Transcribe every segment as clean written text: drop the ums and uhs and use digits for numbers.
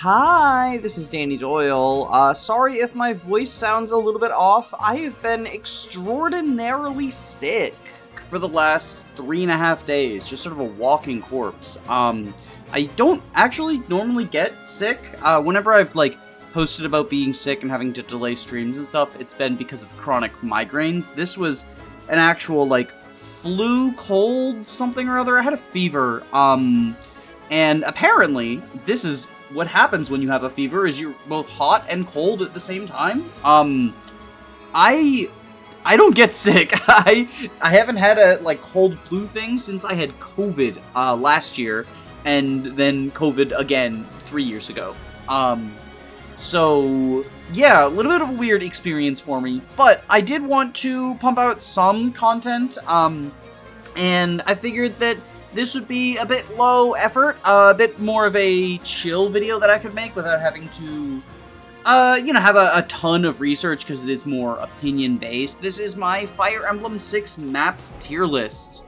Hi, this is Danny Doyle. Sorry if my voice sounds a little bit off. I have been extraordinarily sick for the last 3.5 days, just sort of a walking corpse. I don't actually normally get sick. Whenever I've, hosted about being sick and having to delay streams and stuff, it's been because of chronic migraines. This was an actual, flu, cold, something or other. I had a fever, and apparently, this is what happens when you have a fever, is you're both hot and cold at the same time. I don't get sick. I haven't had a, cold flu thing since I had COVID, last year, and then COVID again 3 years ago. So, yeah, a little bit of a weird experience for me, but I did want to pump out some content, and I figured that this would be a bit low effort, a bit more of a chill video that I could make without having to, have a ton of research because it is more opinion-based. This is my Fire Emblem 6 maps tier list.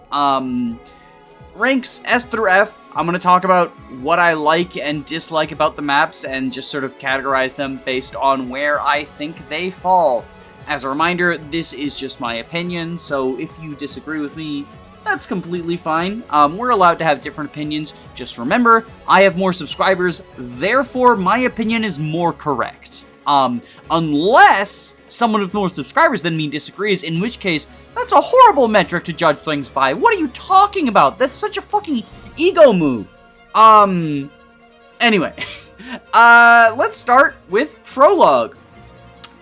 Ranks S through F. I'm going to talk about what I like and dislike about the maps and just sort of categorize them based on where I think they fall. As a reminder, this is just my opinion, so if you disagree with me, that's completely fine. We're allowed to have different opinions. Just remember, I have more subscribers, therefore my opinion is more correct. Unless someone with more subscribers than me disagrees, in which case, that's a horrible metric to judge things by. What are you talking about? That's such a fucking ego move. Anyway. Let's start with Prolog.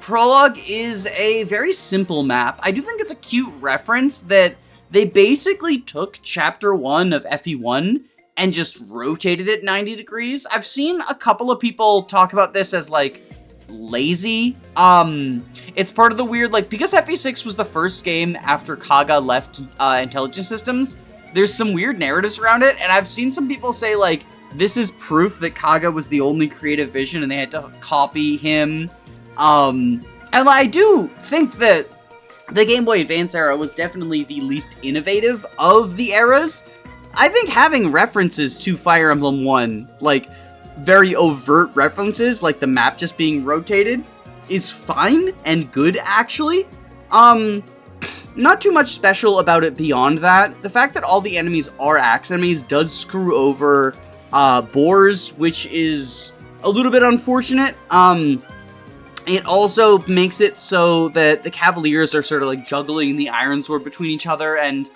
Prolog is a very simple map. I do think it's a cute reference that they basically took Chapter 1 of FE1 and just rotated it 90 degrees. I've seen a couple of people talk about this as, lazy. It's part of the weird, because FE6 was the first game after Kaga left Intelligence Systems, there's some weird narratives around it, and I've seen some people say, this is proof that Kaga was the only creative vision and they had to copy him. And I do think that the Game Boy Advance era was definitely the least innovative of the eras. I think having references to Fire Emblem 1, very overt references, like the map just being rotated, is fine and good, actually. Not too much special about it beyond that. The fact that all the enemies are axe enemies does screw over boars, which is a little bit unfortunate. It also makes it so that the Cavaliers are sort of juggling the Iron Sword between each other, and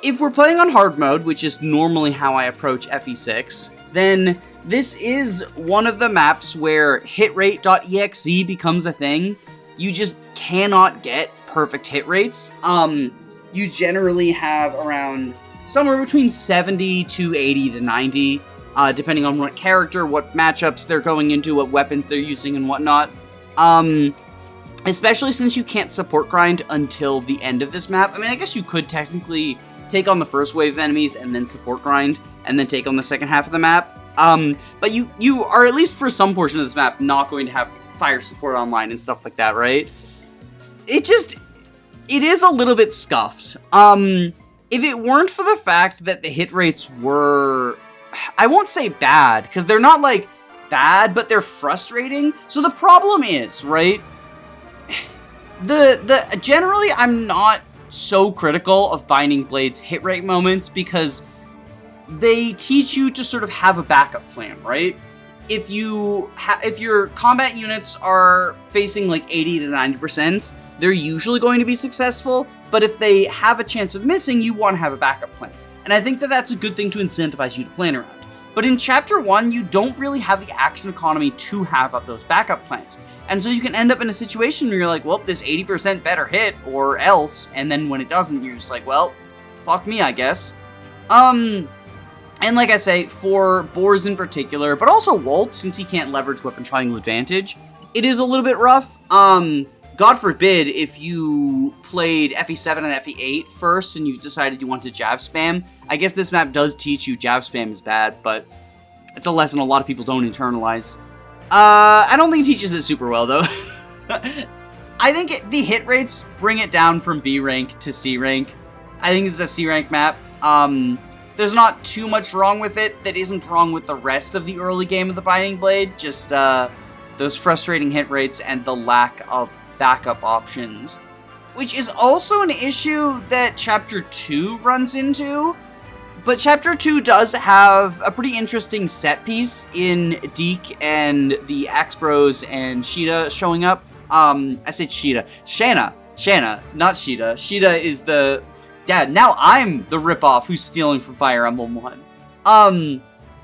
if we're playing on hard mode, which is normally how I approach FE6, then this is one of the maps where hitrate.exe becomes a thing. You just cannot get perfect hit rates. You generally have around somewhere between 70 to 80 to 90, depending on what character, what matchups they're going into, what weapons they're using, and whatnot. Especially since you can't support grind until the end of this map. I mean, I guess you could technically take on the first wave of enemies and then support grind, and then take on the second half of the map. But you are, at least for some portion of this map, not going to have fire support online and stuff like that, right? It is a little bit scuffed. If it weren't for the fact that the hit rates were, I won't say bad, because they're not, bad, but they're frustrating. So the problem is, right, generally, I'm not so critical of Binding Blade's hit rate moments, because they teach you to sort of have a backup plan, right? If your combat units are facing 80 to 90%, they're usually going to be successful, but if they have a chance of missing, you want to have a backup plan. And I think that that's a good thing to incentivize you to plan around. But in Chapter 1, you don't really have the action economy to have up those backup plans. And so you can end up in a situation where you're like, well, this 80% better hit, or else, and then when it doesn't, you're just like, well, fuck me, I guess. And like I say, for boars in particular, but also Walt, since he can't leverage weapon triangle advantage, it is a little bit rough. God forbid if you played FE7 and FE8 first and you decided you wanted to jab spam. I guess this map does teach you jab spam is bad, but it's a lesson a lot of people don't internalize. I don't think it teaches it super well, though. I think the hit rates bring it down from B rank to C rank. I think this is a C rank map. There's not too much wrong with it that isn't wrong with the rest of the early game of the Binding Blade, just those frustrating hit rates and the lack of backup options. Which is also an issue that Chapter 2 runs into, but Chapter 2 does have a pretty interesting set piece in Deke and the Axe Bros and Sheeta showing up. I said Sheeta. Shanna, not Sheeta. Sheeta is the... Dad, now I'm the ripoff who's stealing from Fire Emblem 1.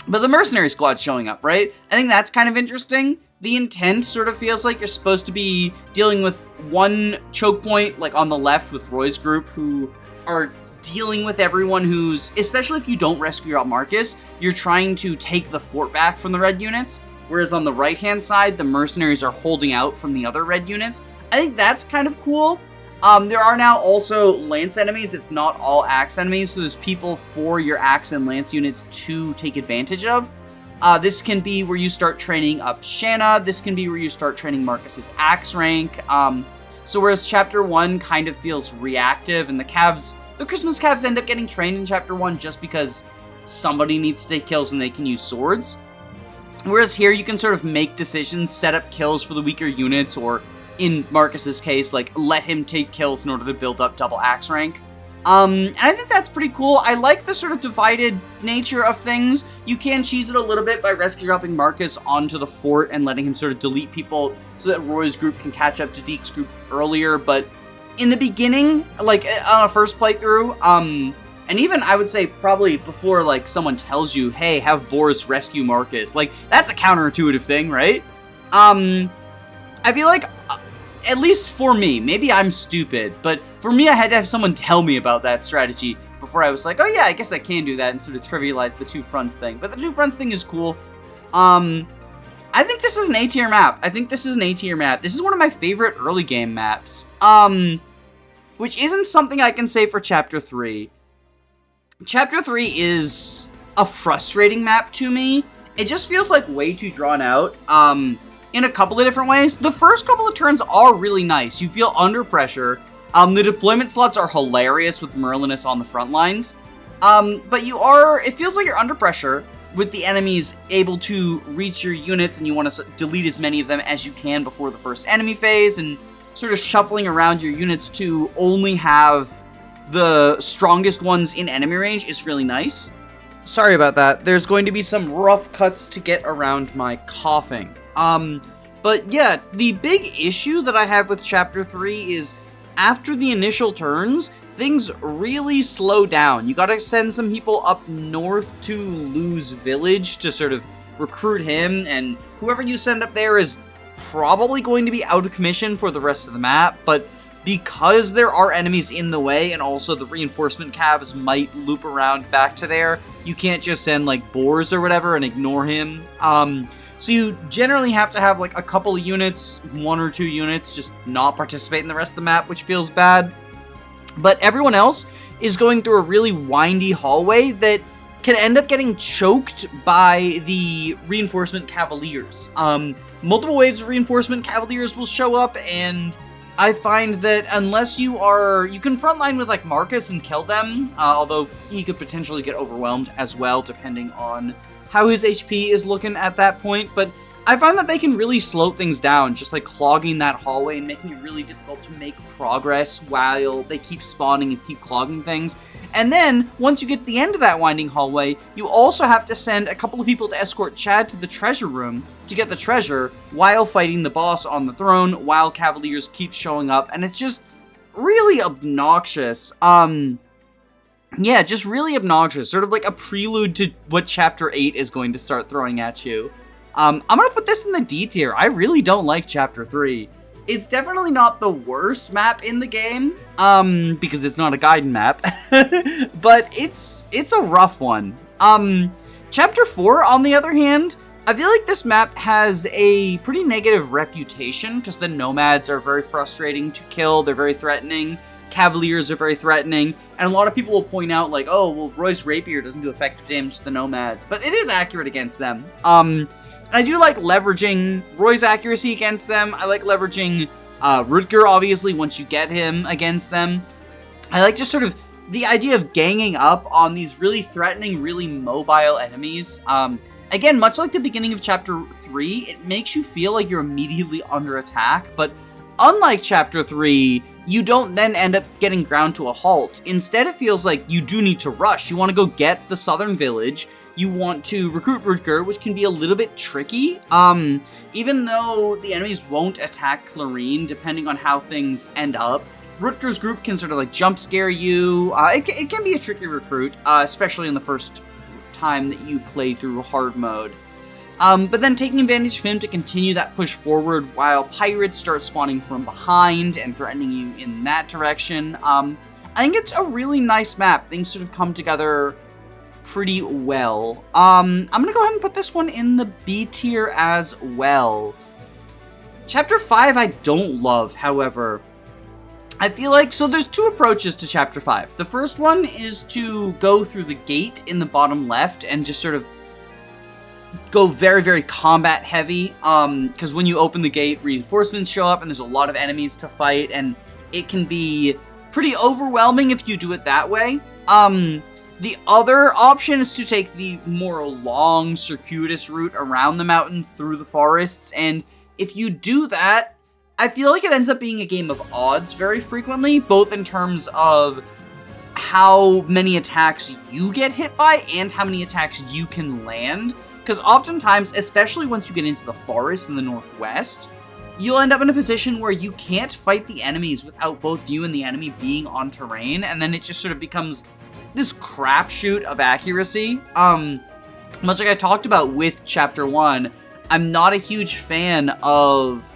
But the Mercenary Squad showing up, right? I think that's kind of interesting. The intent sort of feels like you're supposed to be dealing with one choke point, like on the left with Roy's group, who are dealing with everyone who's, especially if you don't rescue out Marcus, you're trying to take the fort back from the red units, whereas on the right-hand side, the mercenaries are holding out from the other red units. I think that's kind of cool. There are now also lance enemies. It's not all axe enemies, so there's people for your axe and lance units to take advantage of. This can be where you start training up Shanna. This can be where you start training Marcus's axe rank. So whereas Chapter 1 kind of feels reactive, and the Christmas Cavs end up getting trained in Chapter 1 just because somebody needs to take kills and they can use swords. Whereas here you can sort of make decisions, set up kills for the weaker units, or in Marcus's case, like, let him take kills in order to build up double axe rank. And I think that's pretty cool. I like the sort of divided nature of things. You can cheese it a little bit by rescue dropping Marcus onto the fort and letting him sort of delete people so that Roy's group can catch up to Deke's group earlier, but in the beginning, like, on a first playthrough, and even, I would say, probably before, like, someone tells you, hey, have Boris rescue Marcus, like, that's a counterintuitive thing, right? I feel like, at least for me, maybe I'm stupid, but for me, I had to have someone tell me about that strategy before I was like, oh yeah, I guess I can do that, and sort of trivialize the two fronts thing. But the two fronts thing is cool. I think this is an A-tier map. This is one of my favorite early game maps. Which isn't something I can say for Chapter 3. Chapter 3 is a frustrating map to me. It just feels like way too drawn out. In a couple of different ways. The first couple of turns are really nice. You feel under pressure. The deployment slots are hilarious with Merlinus on the front lines. But it feels like you're under pressure with the enemies able to reach your units, and you want to delete as many of them as you can before the first enemy phase, and sort of shuffling around your units to only have the strongest ones in enemy range is really nice. Sorry about that. There's going to be some rough cuts to get around my coughing. But yeah, the big issue that I have with Chapter 3 is after the initial turns, things really slow down. You gotta send some people up north to Lou's village to sort of recruit him, and whoever you send up there is probably going to be out of commission for the rest of the map, but because there are enemies in the way, and also the reinforcement cabs might loop around back to there, you can't just send, like, boars or whatever and ignore him. So you generally have to have, like, a couple of units, 1 or 2 units, just not participate in the rest of the map, which feels bad. But everyone else is going through a really windy hallway that can end up getting choked by the reinforcement cavaliers. Multiple waves of reinforcement cavaliers will show up, and I find that unless you can frontline with, like, Marcus and kill them, although he could potentially get overwhelmed as well, depending on how his HP is looking at that point, but I find that they can really slow things down, just like clogging that hallway and making it really difficult to make progress while they keep spawning and keep clogging things. And then, once you get to the end of that winding hallway, you also have to send a couple of people to escort Chad to the treasure room to get the treasure while fighting the boss on the throne, while Cavaliers keep showing up, and it's just really obnoxious. Yeah, just really obnoxious. Sort of like a prelude to what Chapter 8 is going to start throwing at you. I'm gonna put this in the D tier. I really don't like Chapter 3. It's definitely not the worst map in the game, because it's not a Gaiden map, but it's a rough one. Chapter 4, on the other hand, I feel like this map has a pretty negative reputation, because the nomads are very frustrating to kill, they're very threatening. Cavaliers are very threatening, and a lot of people will point out, like, oh, well, Roy's Rapier doesn't do effective damage to the Nomads, but it is accurate against them. I do like leveraging Roy's accuracy against them. I like leveraging Rutger, obviously, once you get him against them. I like just sort of the idea of ganging up on these really threatening, really mobile enemies, again, much like the beginning of Chapter 3, it makes you feel like you're immediately under attack, but unlike Chapter 3, you don't then end up getting ground to a halt. Instead, it feels like you do need to rush. You want to go get the southern village. You want to recruit Rutger, which can be a little bit tricky. Even though the enemies won't attack Clarine, depending on how things end up, Rutger's group can sort of like jump scare you. It can be a tricky recruit, especially in the first time that you play through hard mode. But then taking advantage of him to continue that push forward while pirates start spawning from behind and threatening you in that direction. I think it's a really nice map. Things sort of come together pretty well. I'm gonna go ahead and put this one in the B tier as well. Chapter 5 I don't love, however. I feel like, so there's two approaches to Chapter 5. The first one is to go through the gate in the bottom left and just sort of go very, very combat heavy, because when you open the gate, reinforcements show up and there's a lot of enemies to fight, and it can be pretty overwhelming if you do it that way. The other option is to take the more long, circuitous route around the mountain through the forests, and if you do that, I feel like it ends up being a game of odds very frequently, both in terms of how many attacks you get hit by and how many attacks you can land. Because oftentimes, especially once you get into the forest in the northwest, you'll end up in a position where you can't fight the enemies without both you and the enemy being on terrain, and then it just sort of becomes this crapshoot of accuracy. Much like I talked about with Chapter 1, I'm not a huge fan of...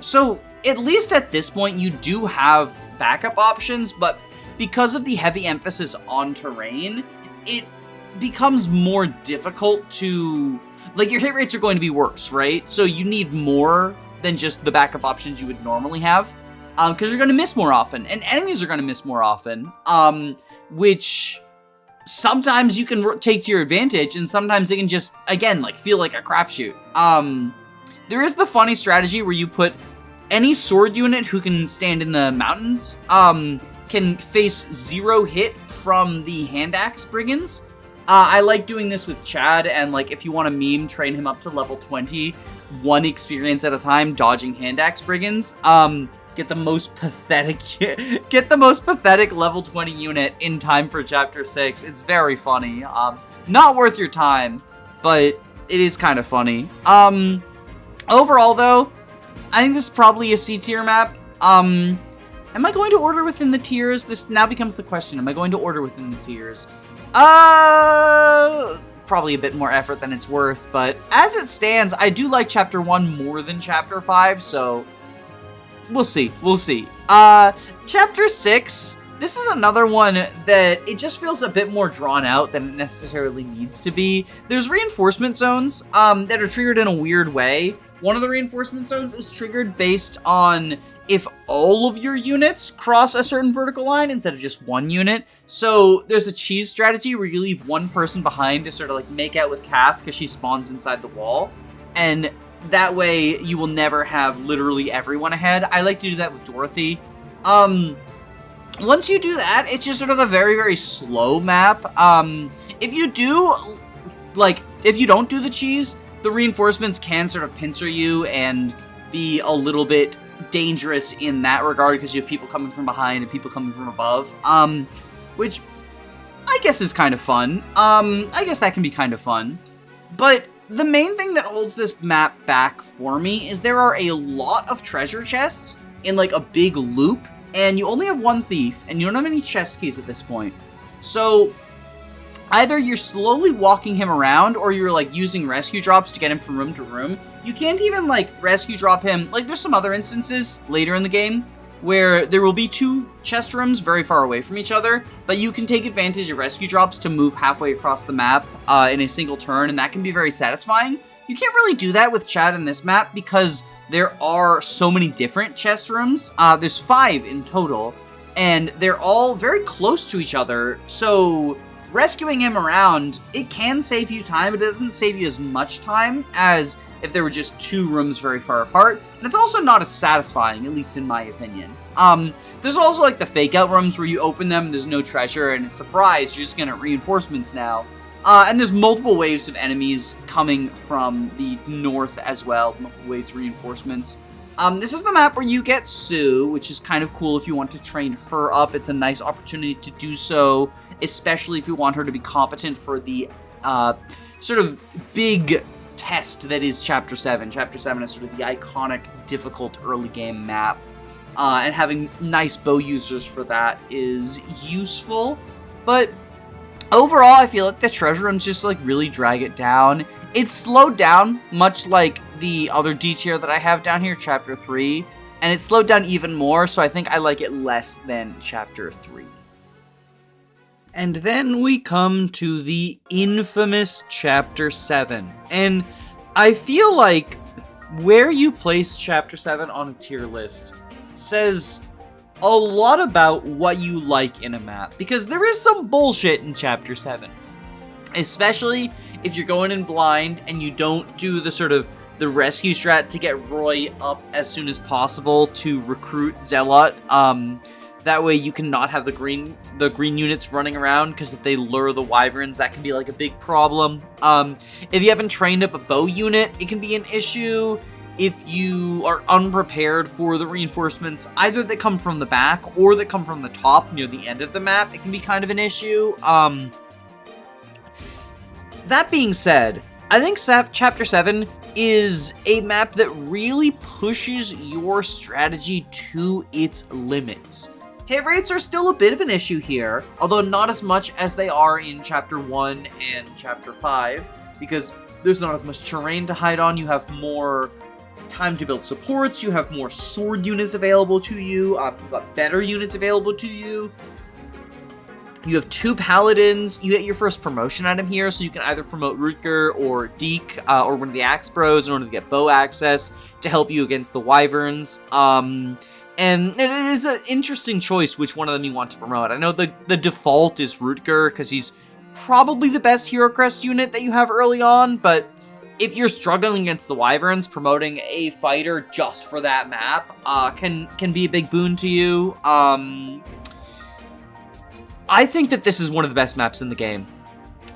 So, at least at this point, you do have backup options, but because of the heavy emphasis on terrain, it becomes more difficult to... Like, your hit rates are going to be worse, right? So you need more than just the backup options you would normally have, because you're going to miss more often, and enemies are going to miss more often, which sometimes you can take to your advantage, and sometimes they can just, again, like, feel like a crapshoot. There is the funny strategy where you put any sword unit who can stand in the mountains, can face 0 hit from the hand axe brigands. I like doing this with Chad, and like if you want to meme, train him up to level 20, 1 experience at a time, dodging hand axe brigands. Get the most pathetic level 20 unit in time for Chapter 6. It's very funny. Not worth your time, but it is kind of funny. Overall though, I think this is probably a C tier map. Am I going to order within the tiers? This now becomes the question. Am I going to order within the tiers? Probably a bit more effort than it's worth, but as it stands, I do like Chapter 1 more than Chapter 5, so we'll see. Chapter 6, this is another one that it just feels a bit more drawn out than it necessarily needs to be. There's reinforcement zones that are triggered in a weird way. One of the reinforcement zones is triggered based on if all of your units cross a certain vertical line instead of just one unit. So there's a cheese strategy where you leave one person behind to sort of like make out with Kath because she spawns inside the wall. And that way you will never have literally everyone ahead. I like to do that with Dorothy. Once you do that, it's just sort of a very, very slow map. If you don't do the cheese, the reinforcements can sort of pincer you and be a little bit dangerous in that regard because you have people coming from behind and people coming from above, which I guess is kind of fun. I guess that can be kind of fun. But the main thing that holds this map back for me is there are a lot of treasure chests in like a big loop, and you only have one thief, and you don't have any chest keys at this point. So either you're slowly walking him around, or you're like using rescue drops to get him from room to room. You can't even like rescue drop him. Like there's some other instances later in the game where there will be 2 chest rooms very far away from each other, but you can take advantage of rescue drops to move halfway across the map in a single turn, and that can be very satisfying. You can't really do that with Chad in this map because there are so many different chest rooms. There's 5 in total, and they're all very close to each other, so rescuing him around, it can save you time, but it doesn't save you as much time as if there were just 2 rooms very far apart. And it's also not as satisfying, at least in my opinion. There's also like the fake out rooms where you open them and there's no treasure and it's surprise, you're just gonna reinforcements now. And there's multiple waves of enemies coming from the north as well, multiple waves of reinforcements. This is the map where you get Sue, which is kind of cool if you want to train her up. It's a nice opportunity to do so, especially if you want her to be competent for the sort of big test that is Chapter 7. Chapter 7 is sort of the iconic, difficult early game map. And having nice bow users for that is useful. But overall, I feel like the treasure rooms just like really drag it down. It's slowed down, much like the other D tier that I have down here, Chapter 3. And it's slowed down even more, so I think I like it less than Chapter 3. And then we come to the infamous Chapter 7. And I feel like where you place Chapter 7 on a tier list says a lot about what you like in a map. Because there is some bullshit in Chapter 7. Especially if you're going in blind and you don't do the sort of the rescue strat to get Roy up as soon as possible to recruit Zealot. That way you can not have the green units running around, because if they lure the wyverns, that can be like a big problem. If you haven't trained up a bow unit, it can be an issue. If you are unprepared for the reinforcements, either that come from the back or that come from the top near the end of the map, it can be kind of an issue. That being said, I think Chapter 7 is a map that really pushes your strategy to its limits. Hit rates are still a bit of an issue here, although not as much as they are in Chapter 1 and Chapter 5, because there's not as much terrain to hide on. You have more time to build supports, you have more sword units available to you, you've got better units available to you. You have 2 paladins. You get your first promotion item here, so you can either promote Rutger or Deke, or one of the Axe Bros in order to get bow access to help you against the wyverns. And it is an interesting choice which one of them you want to promote. I know the default is Rutger, because he's probably the best Hero Crest unit that you have early on, but if you're struggling against the wyverns, promoting a fighter just for that map can be a big boon to you. I think that this is one of the best maps in the game.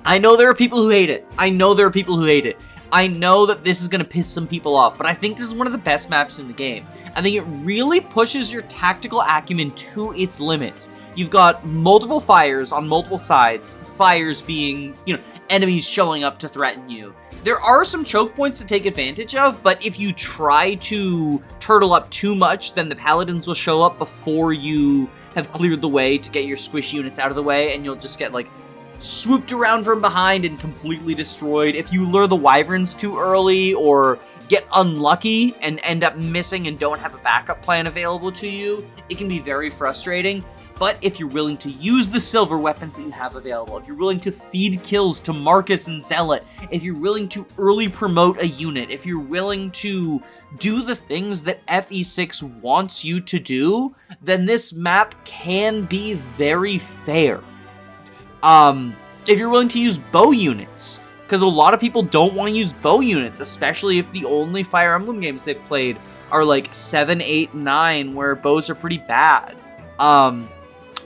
I know there are people who hate it. I know that this is going to piss some people off, but I think this is one of the best maps in the game. I think it really pushes your tactical acumen to its limits. You've got multiple fires on multiple sides, fires being, enemies showing up to threaten you. There are some choke points to take advantage of, but if you try to turtle up too much, then the paladins will show up before you have cleared the way to get your squish units out of the way, and you'll just get, swooped around from behind and completely destroyed. If you lure the wyverns too early, or get unlucky and end up missing and don't have a backup plan available to you, it can be very frustrating. But if you're willing to use the silver weapons that you have available, if you're willing to feed kills to Marcus and Zealot, if you're willing to early promote a unit, if you're willing to do the things that FE6 wants you to do, then this map can be very fair. If you're willing to use bow units, because a lot of people don't want to use bow units, especially if the only Fire Emblem games they've played are 7, 8, 9, where bows are pretty bad.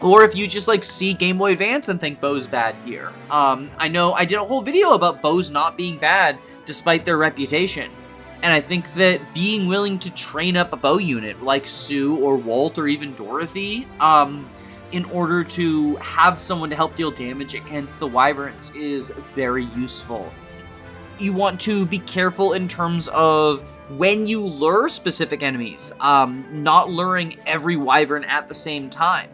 Or if you just see Game Boy Advance and think bow's bad here. I know I did a whole video about bows not being bad despite their reputation. And I think that being willing to train up a bow unit like Sue or Walt or even Dorothy, in order to have someone to help deal damage against the wyverns is very useful. You want to be careful in terms of when you lure specific enemies, not luring every wyvern at the same time.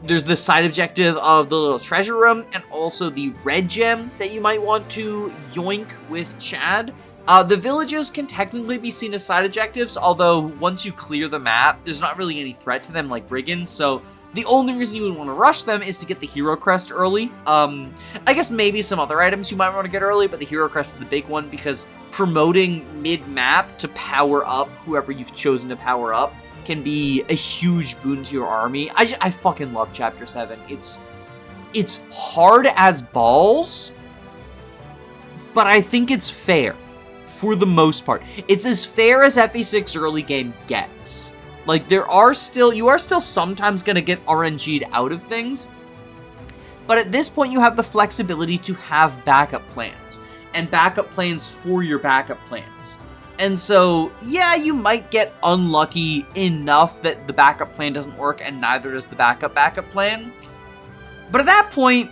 There's the side objective of the little treasure room, and also the red gem that you might want to yoink with Chad. The villages can technically be seen as side objectives, although once you clear the map, there's not really any threat to them like brigands, so the only reason you would want to rush them is to get the Hero Crest early. I guess maybe some other items you might want to get early, but the Hero Crest is the big one, because promoting mid-map to power up whoever you've chosen to power up can be a huge boon to your army. I fucking love Chapter 7. It's hard as balls, but I think it's fair. for the most part. It's as fair as FE6 early game gets. Like, you are still sometimes going to get RNG'd out of things, but at this point you have the flexibility to have backup plans, and backup plans for your backup plans. And so, yeah, you might get unlucky enough that the backup plan doesn't work and neither does the backup plan. But at that point,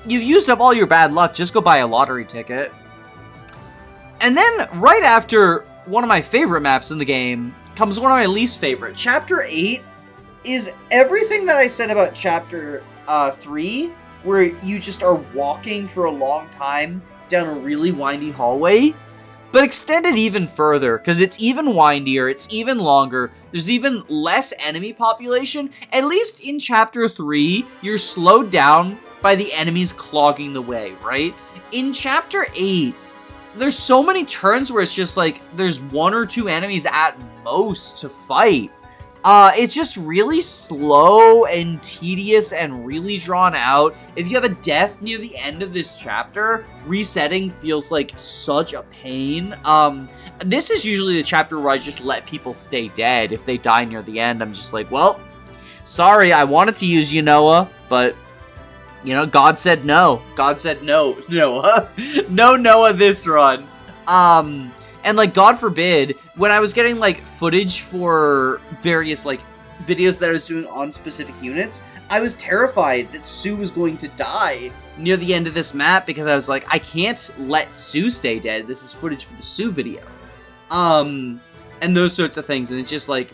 you've used up all your bad luck, just go buy a lottery ticket. And then, right after one of my favorite maps in the game, comes one of my least favorite. Chapter 8 is everything that I said about Chapter 3, where you just are walking for a long time down a really windy hallway, but extended even further, because it's even windier, it's even longer, there's even less enemy population. At least in Chapter 3, you're slowed down by the enemies clogging the way, right? In Chapter 8, there's so many turns where it's just like, there's 1 or 2 enemies at most to fight. It's just really slow and tedious and really drawn out. If you have a death near the end of this chapter, resetting feels like such a pain. This is usually the chapter where I just let people stay dead. If they die near the end, I'm just like, well, sorry, I wanted to use you, Noah, but, you know, God said no. God said no, Noah. No Noah this run. And, like, God forbid, when I was getting, like, footage for various, like, videos that I was doing on specific units, I was terrified that Sue was going to die near the end of this map because I was like, I can't let Sue stay dead. This is footage for the Sue video. And those sorts of things. And it's just like,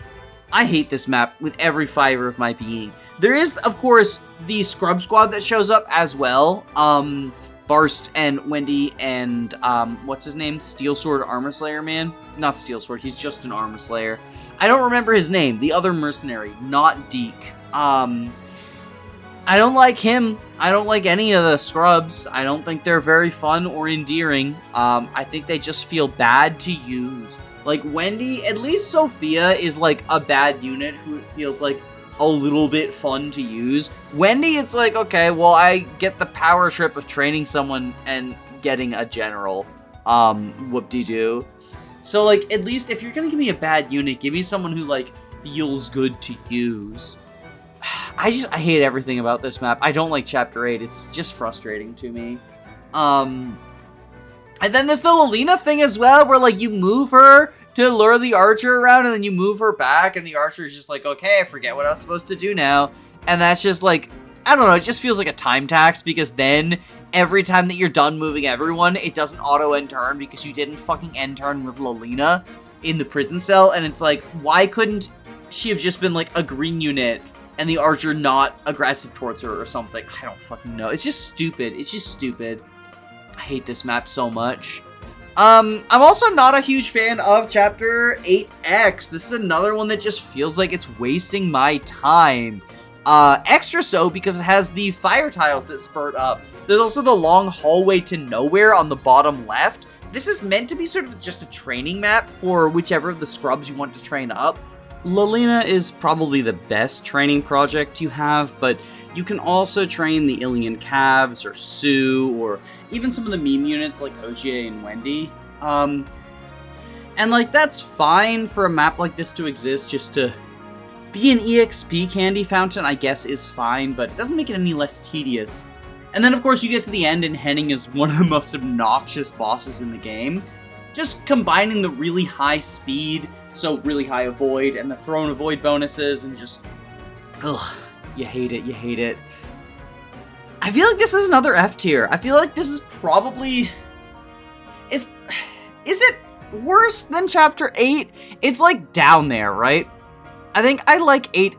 I hate this map with every fiber of my being. There is, of course, the Scrub Squad that shows up as well. Barst and Wendy and, what's his name? Steel Sword Armor Slayer man? Not Steel Sword, he's just an Armor Slayer. I don't remember his name, the other mercenary, not Deke. I don't like him. I don't like any of the scrubs. I don't think they're very fun or endearing. I think they just feel bad to use. Like, Wendy, at least Sophia is, like, a bad unit who it feels like a little bit fun to use. Wendy, it's like, okay, well, I get the power trip of training someone and getting a general. Whoop-de-doo. So, like, at least if you're gonna give me a bad unit, give me someone who, like, feels good to use. I hate everything about this map. I don't like Chapter 8. It's just frustrating to me. And then there's the Lolina thing as well, where, like, you move her to lure the archer around, and then you move her back, and the archer's just like, okay, I forget what I was supposed to do now. And that's just like, I don't know, it just feels like a time tax, because then every time that you're done moving everyone, it doesn't auto-end turn, because you didn't fucking end turn with Lolina in the prison cell, and it's like, why couldn't she have just been, like, a green unit, and the archer not aggressive towards her or something? I don't fucking know. It's just stupid. It's just stupid. I hate this map so much. I'm also not a huge fan of Chapter 8X. This is another one that just feels like it's wasting my time. Extra so because it has the fire tiles that spurt up. There's also the long hallway to nowhere on the bottom left. This is meant to be sort of just a training map for whichever of the scrubs you want to train up. Lolina is probably the best training project you have, but you can also train the Ilian Calves, or Sue, or even some of the meme units like Ogier and Wendy. And, like, that's fine for a map like this to exist, just to be an EXP candy fountain, I guess, is fine, but it doesn't make it any less tedious. And then, of course, you get to the end, and Henning is one of the most obnoxious bosses in the game. Just combining the really high speed, so really high avoid, and the thrown avoid bonuses, and just, ugh, you hate it, you hate it. I feel like this is another F tier. I feel like this is probably, is it worse than Chapter 8? It's, like, down there, right? I think I like 8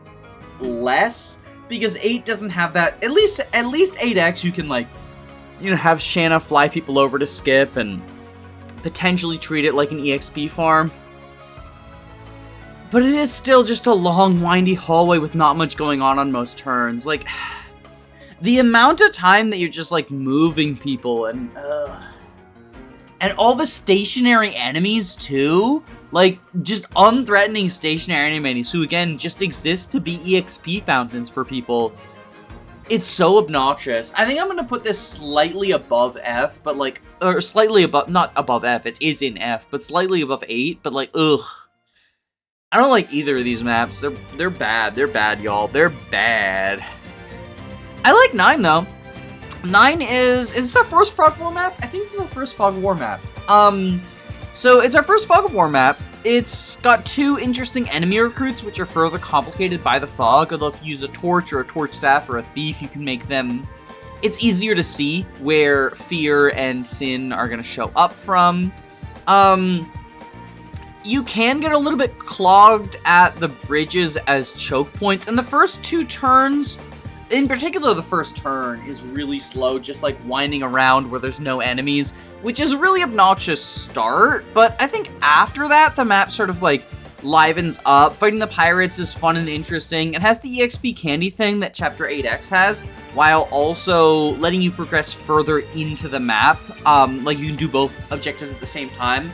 less, because 8 doesn't have that. At least 8X, you can, like, you know, have Shanna fly people over to skip, and potentially treat it like an EXP farm. But it is still just a long, windy hallway with not much going on most turns. Like, the amount of time that you're just, like, moving people, and all the stationary enemies, too. Like, just unthreatening stationary enemies who, again, just exist to be EXP fountains for people. It's so obnoxious. I think I'm gonna put this slightly above F, but like, or slightly above, not above F, it is in F, but slightly above 8, but like, ugh. I don't like either of these maps. They're bad. They're bad, y'all. They're bad. I like 9, though. 9 is this our first Fog of War map? I think this is our first Fog of War map. So it's our first Fog of War map. It's got 2 interesting enemy recruits, which are further complicated by the fog, although if you use a torch or a torch staff or a thief, you can make them... It's easier to see where fear and sin are going to show up from. You can get a little bit clogged at the bridges as choke points, and the first 2 turns, in particular the first turn, is really slow, just like winding around where there's no enemies, which is a really obnoxious start, but I think after that, the map sort of like livens up. Fighting the pirates is fun and interesting. It has the EXP candy thing that Chapter 8X has, while also letting you progress further into the map. Like you can do both objectives at the same time.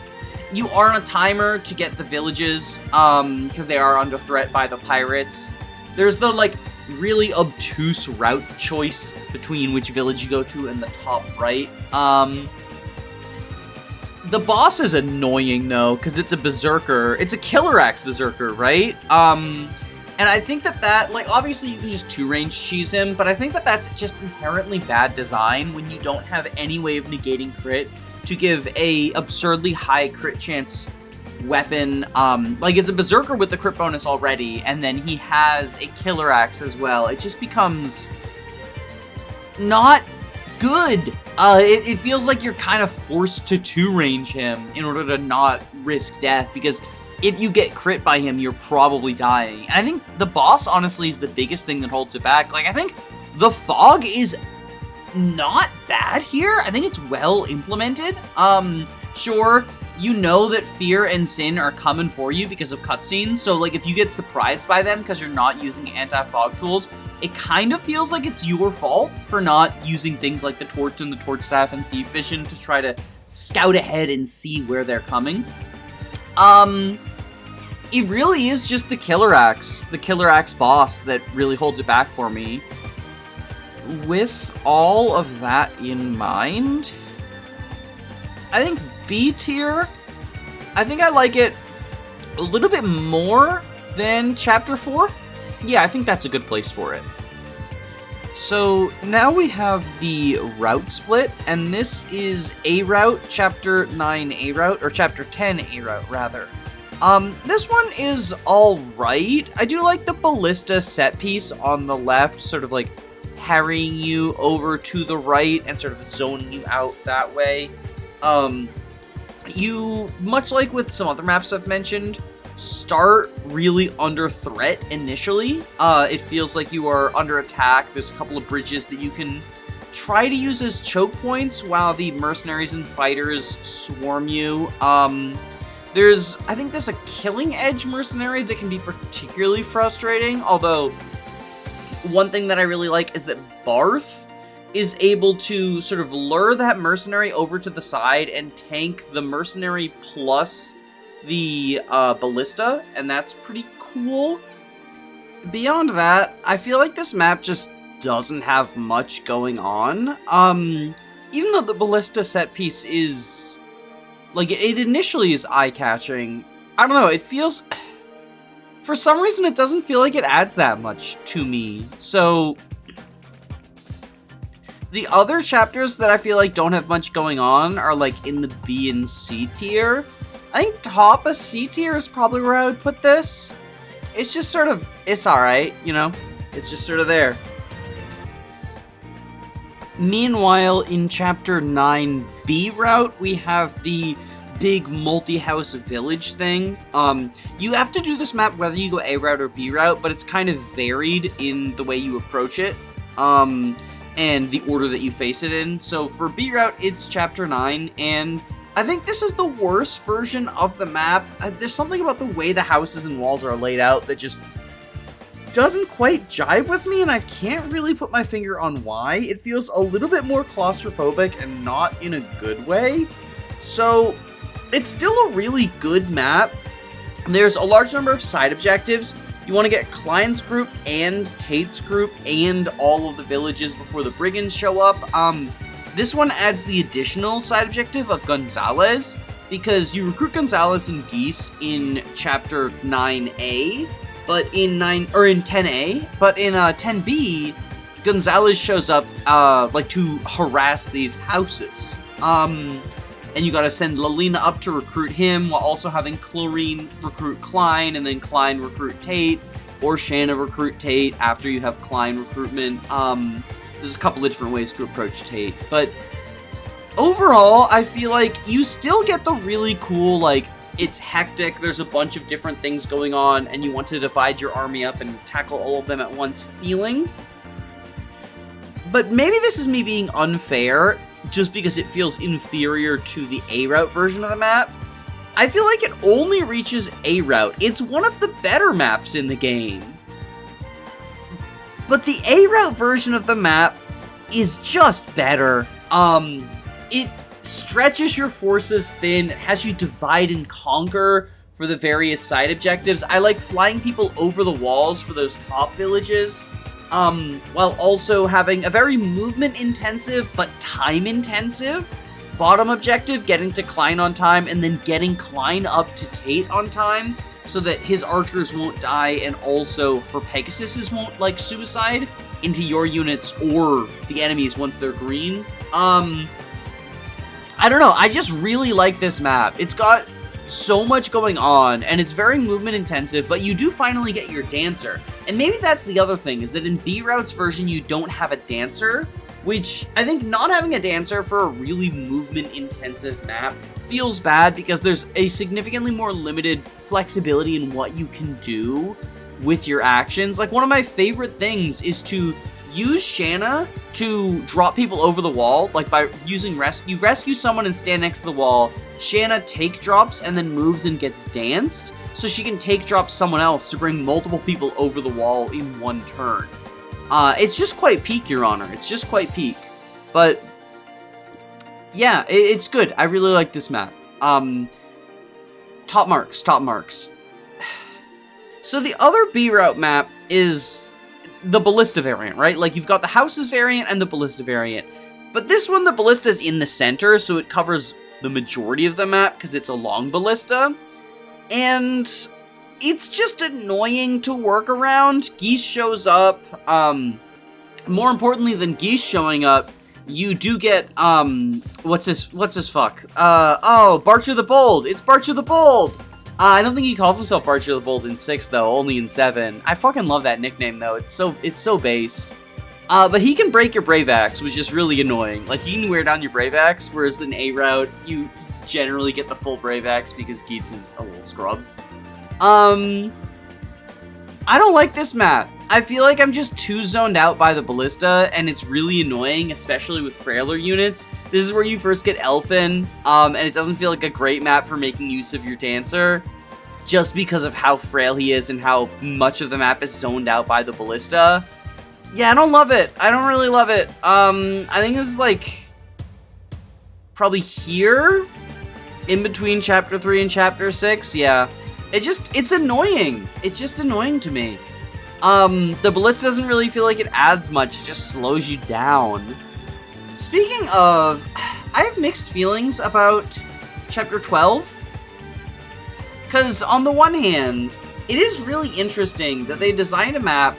You are on a timer to get the villages, because they are under threat by the pirates. There's the, like, really obtuse route choice between which village you go to in the top right. The boss is annoying, though, because it's a berserker. It's a killer axe berserker, right? And I think that, like, obviously you can just 2-range cheese him, but I think that that's just inherently bad design when you don't have any way of negating crit to give a absurdly high crit chance weapon. Like, it's a berserker with the crit bonus already, and then he has a killer axe as well. It just becomes not good. It feels like you're kind of forced to 2-range him in order to not risk death, because if you get crit by him, you're probably dying. And I think the boss, honestly, is the biggest thing that holds it back. Like, I think the fog is not bad here. I think it's well implemented. Sure, you know that fear and sin are coming for you because of cutscenes, so like if you get surprised by them because you're not using anti-fog tools, it kind of feels like it's your fault for not using things like the torch and the torch staff and thief vision to try to scout ahead and see where they're coming. It really is just the killer axe boss that really holds it back for me. With all of that in mind, I think B tier, I think I like it a little bit more than Chapter 4. Yeah, I think that's a good place for it. So now we have the route split, and this is A route, Chapter 9 A route, or Chapter 10 A route, rather. This one is alright. I do like the ballista set piece on the left, sort of like harrying you over to the right and sort of zoning you out that way. You, much like with some other maps I've mentioned, start really under threat initially. It feels like you are under attack. There's a couple of bridges that you can try to use as choke points while the mercenaries and fighters swarm you. I think there's a killing edge mercenary that can be particularly frustrating, although one thing that I really like is that Barth is able to sort of lure that mercenary over to the side and tank the mercenary plus the ballista, and that's pretty cool. Beyond that, I feel like this map just doesn't have much going on. Even though the ballista set piece is, like, it initially is eye-catching, I don't know, it feels... For some reason, it doesn't feel like it adds that much to me. So, the other chapters that I feel like don't have much going on are, like, in the B and C tier. I think top of C tier is probably where I would put this. It's just sort of, it's alright, you know? It's just sort of there. Meanwhile, in Chapter 9 B route, we have the big multi-house village thing. You have to do this map whether you go A route or B route, but it's kind of varied in the way you approach it, and the order that you face it in. So for B route, it's Chapter 9, and I think this is the worst version of the map. There's something about the way the houses and walls are laid out that just doesn't quite jive with me, and I can't really put my finger on why. It feels a little bit more claustrophobic and not in a good way. So it's still a really good map. There's a large number of side objectives. You want to get Klein's group and Tate's group and all of the villages before the brigands show up. This one adds the additional side objective of Gonzalez, because you recruit Gonzalez and Geese in chapter 9A, but in 10A, but in 10B, Gonzalez shows up like to harass these houses. And you gotta send Lalina up to recruit him, while also having Chlorine recruit Klein, and then Klein recruit Tate, or Shanna recruit Tate after you have Klein recruitment. There's a couple of different ways to approach Tate, but overall, I feel like you still get the really cool, like, it's hectic, there's a bunch of different things going on, and you want to divide your army up and tackle all of them at once feeling. But maybe this is me being unfair, just because it feels inferior to the A route version of the map. I feel like it only reaches A route. It's one of the better maps in the game. But the A route version of the map is just better. It stretches your forces thin, has you divide and conquer for the various side objectives. I like flying people over the walls for those top villages, while also having a very movement-intensive but time-intensive bottom objective, getting to Klein on time, and then getting Klein up to Tate on time, so that his archers won't die, and also her Pegasuses won't, like, suicide into your units or the enemies once they're green. I don't know, I just really like this map. It's got so much going on, and it's very movement intensive, but you do finally get your dancer. And maybe that's the other thing, is that in B Route's version, you don't have a dancer, which I think not having a dancer for a really movement intensive map feels bad, because there's a significantly more limited flexibility in what you can do with your actions. Like, one of my favorite things is to use Shanna to drop people over the wall, like by using you rescue someone and stand next to the wall. Shanna take drops and then moves and gets danced, so she can take drop someone else to bring multiple people over the wall in one turn. It's just quite peak, Your Honor. It's just quite peak. But yeah, it's good. I really like this map. Top marks. So the other B route map is the Ballista variant, right? Like, you've got the Houses variant and the Ballista variant. But this one, the Ballista's in the center, so it covers the majority of the map, because it's a long Ballista. And it's just annoying to work around. Geese shows up. More importantly than Geese showing up, you do get, what's his fuck? Barcher the Bold! It's Barcher the Bold! I don't think he calls himself Barcher the Bold in 6, though, only in 7. I fucking love that nickname, though. It's so based. But he can break your Brave Axe, which is really annoying. Like, he can wear down your Brave Axe, whereas in A route, you generally get the full Brave Axe because Geets is a little scrub. I don't like this map. I feel like I'm just too zoned out by the Ballista, and it's really annoying, especially with frailer units. This is where you first get Elfin, and it doesn't feel like a great map for making use of your Dancer, just because of how frail he is and how much of the map is zoned out by the Ballista. Yeah, I don't love it. I don't really love it. I think this is, like, probably here, in between Chapter 3 and Chapter 6, yeah. It's annoying. It's just annoying to me. The Ballista doesn't really feel like it adds much, it just slows you down. Speaking of, I have mixed feelings about Chapter 12. Because on the one hand, it is really interesting that they designed a map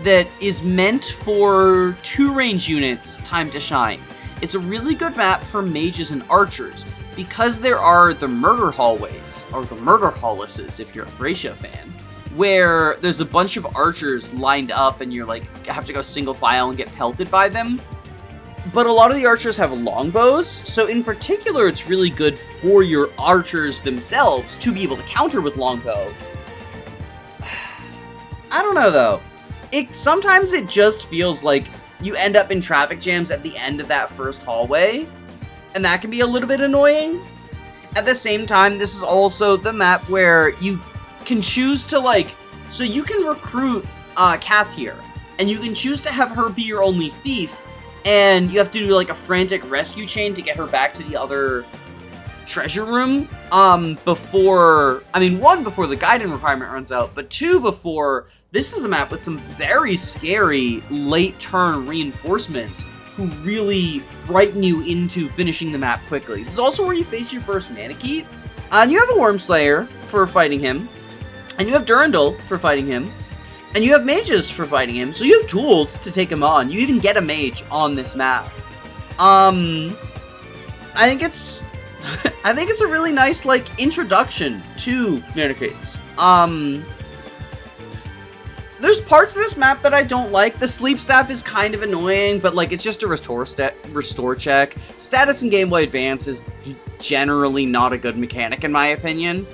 that is meant for 2-range units' time to shine. It's a really good map for mages and archers, because there are the murder hallways, or the murder halluses if you're a Thracia fan, where there's a bunch of archers lined up and you're like, have to go single file and get pelted by them. But a lot of the archers have longbows, so in particular it's really good for your archers themselves to be able to counter with longbow. I don't know though. Sometimes it just feels like you end up in traffic jams at the end of that first hallway, and that can be a little bit annoying. At the same time, this is also the map where you can choose to, like, so you can recruit Kath here, and you can choose to have her be your only thief, and you have to do, like, a frantic rescue chain to get her back to the other treasure room, before, I mean, 1, before the Gaiden requirement runs out, but 2, before, this is a map with some very scary late turn reinforcements who really frighten you into finishing the map quickly. This is also where you face your first Manakete, and you have a Wormslayer for fighting him, and you have Durandal for fighting him, and you have mages for fighting him, so you have tools to take him on. You even get a mage on this map. I think it's I think it's a really nice, like, introduction to Manakates. There's parts of this map that I don't like. The sleep staff is kind of annoying, but, like, it's just a restore check. Status in Game Boy Advance is generally not a good mechanic, in my opinion.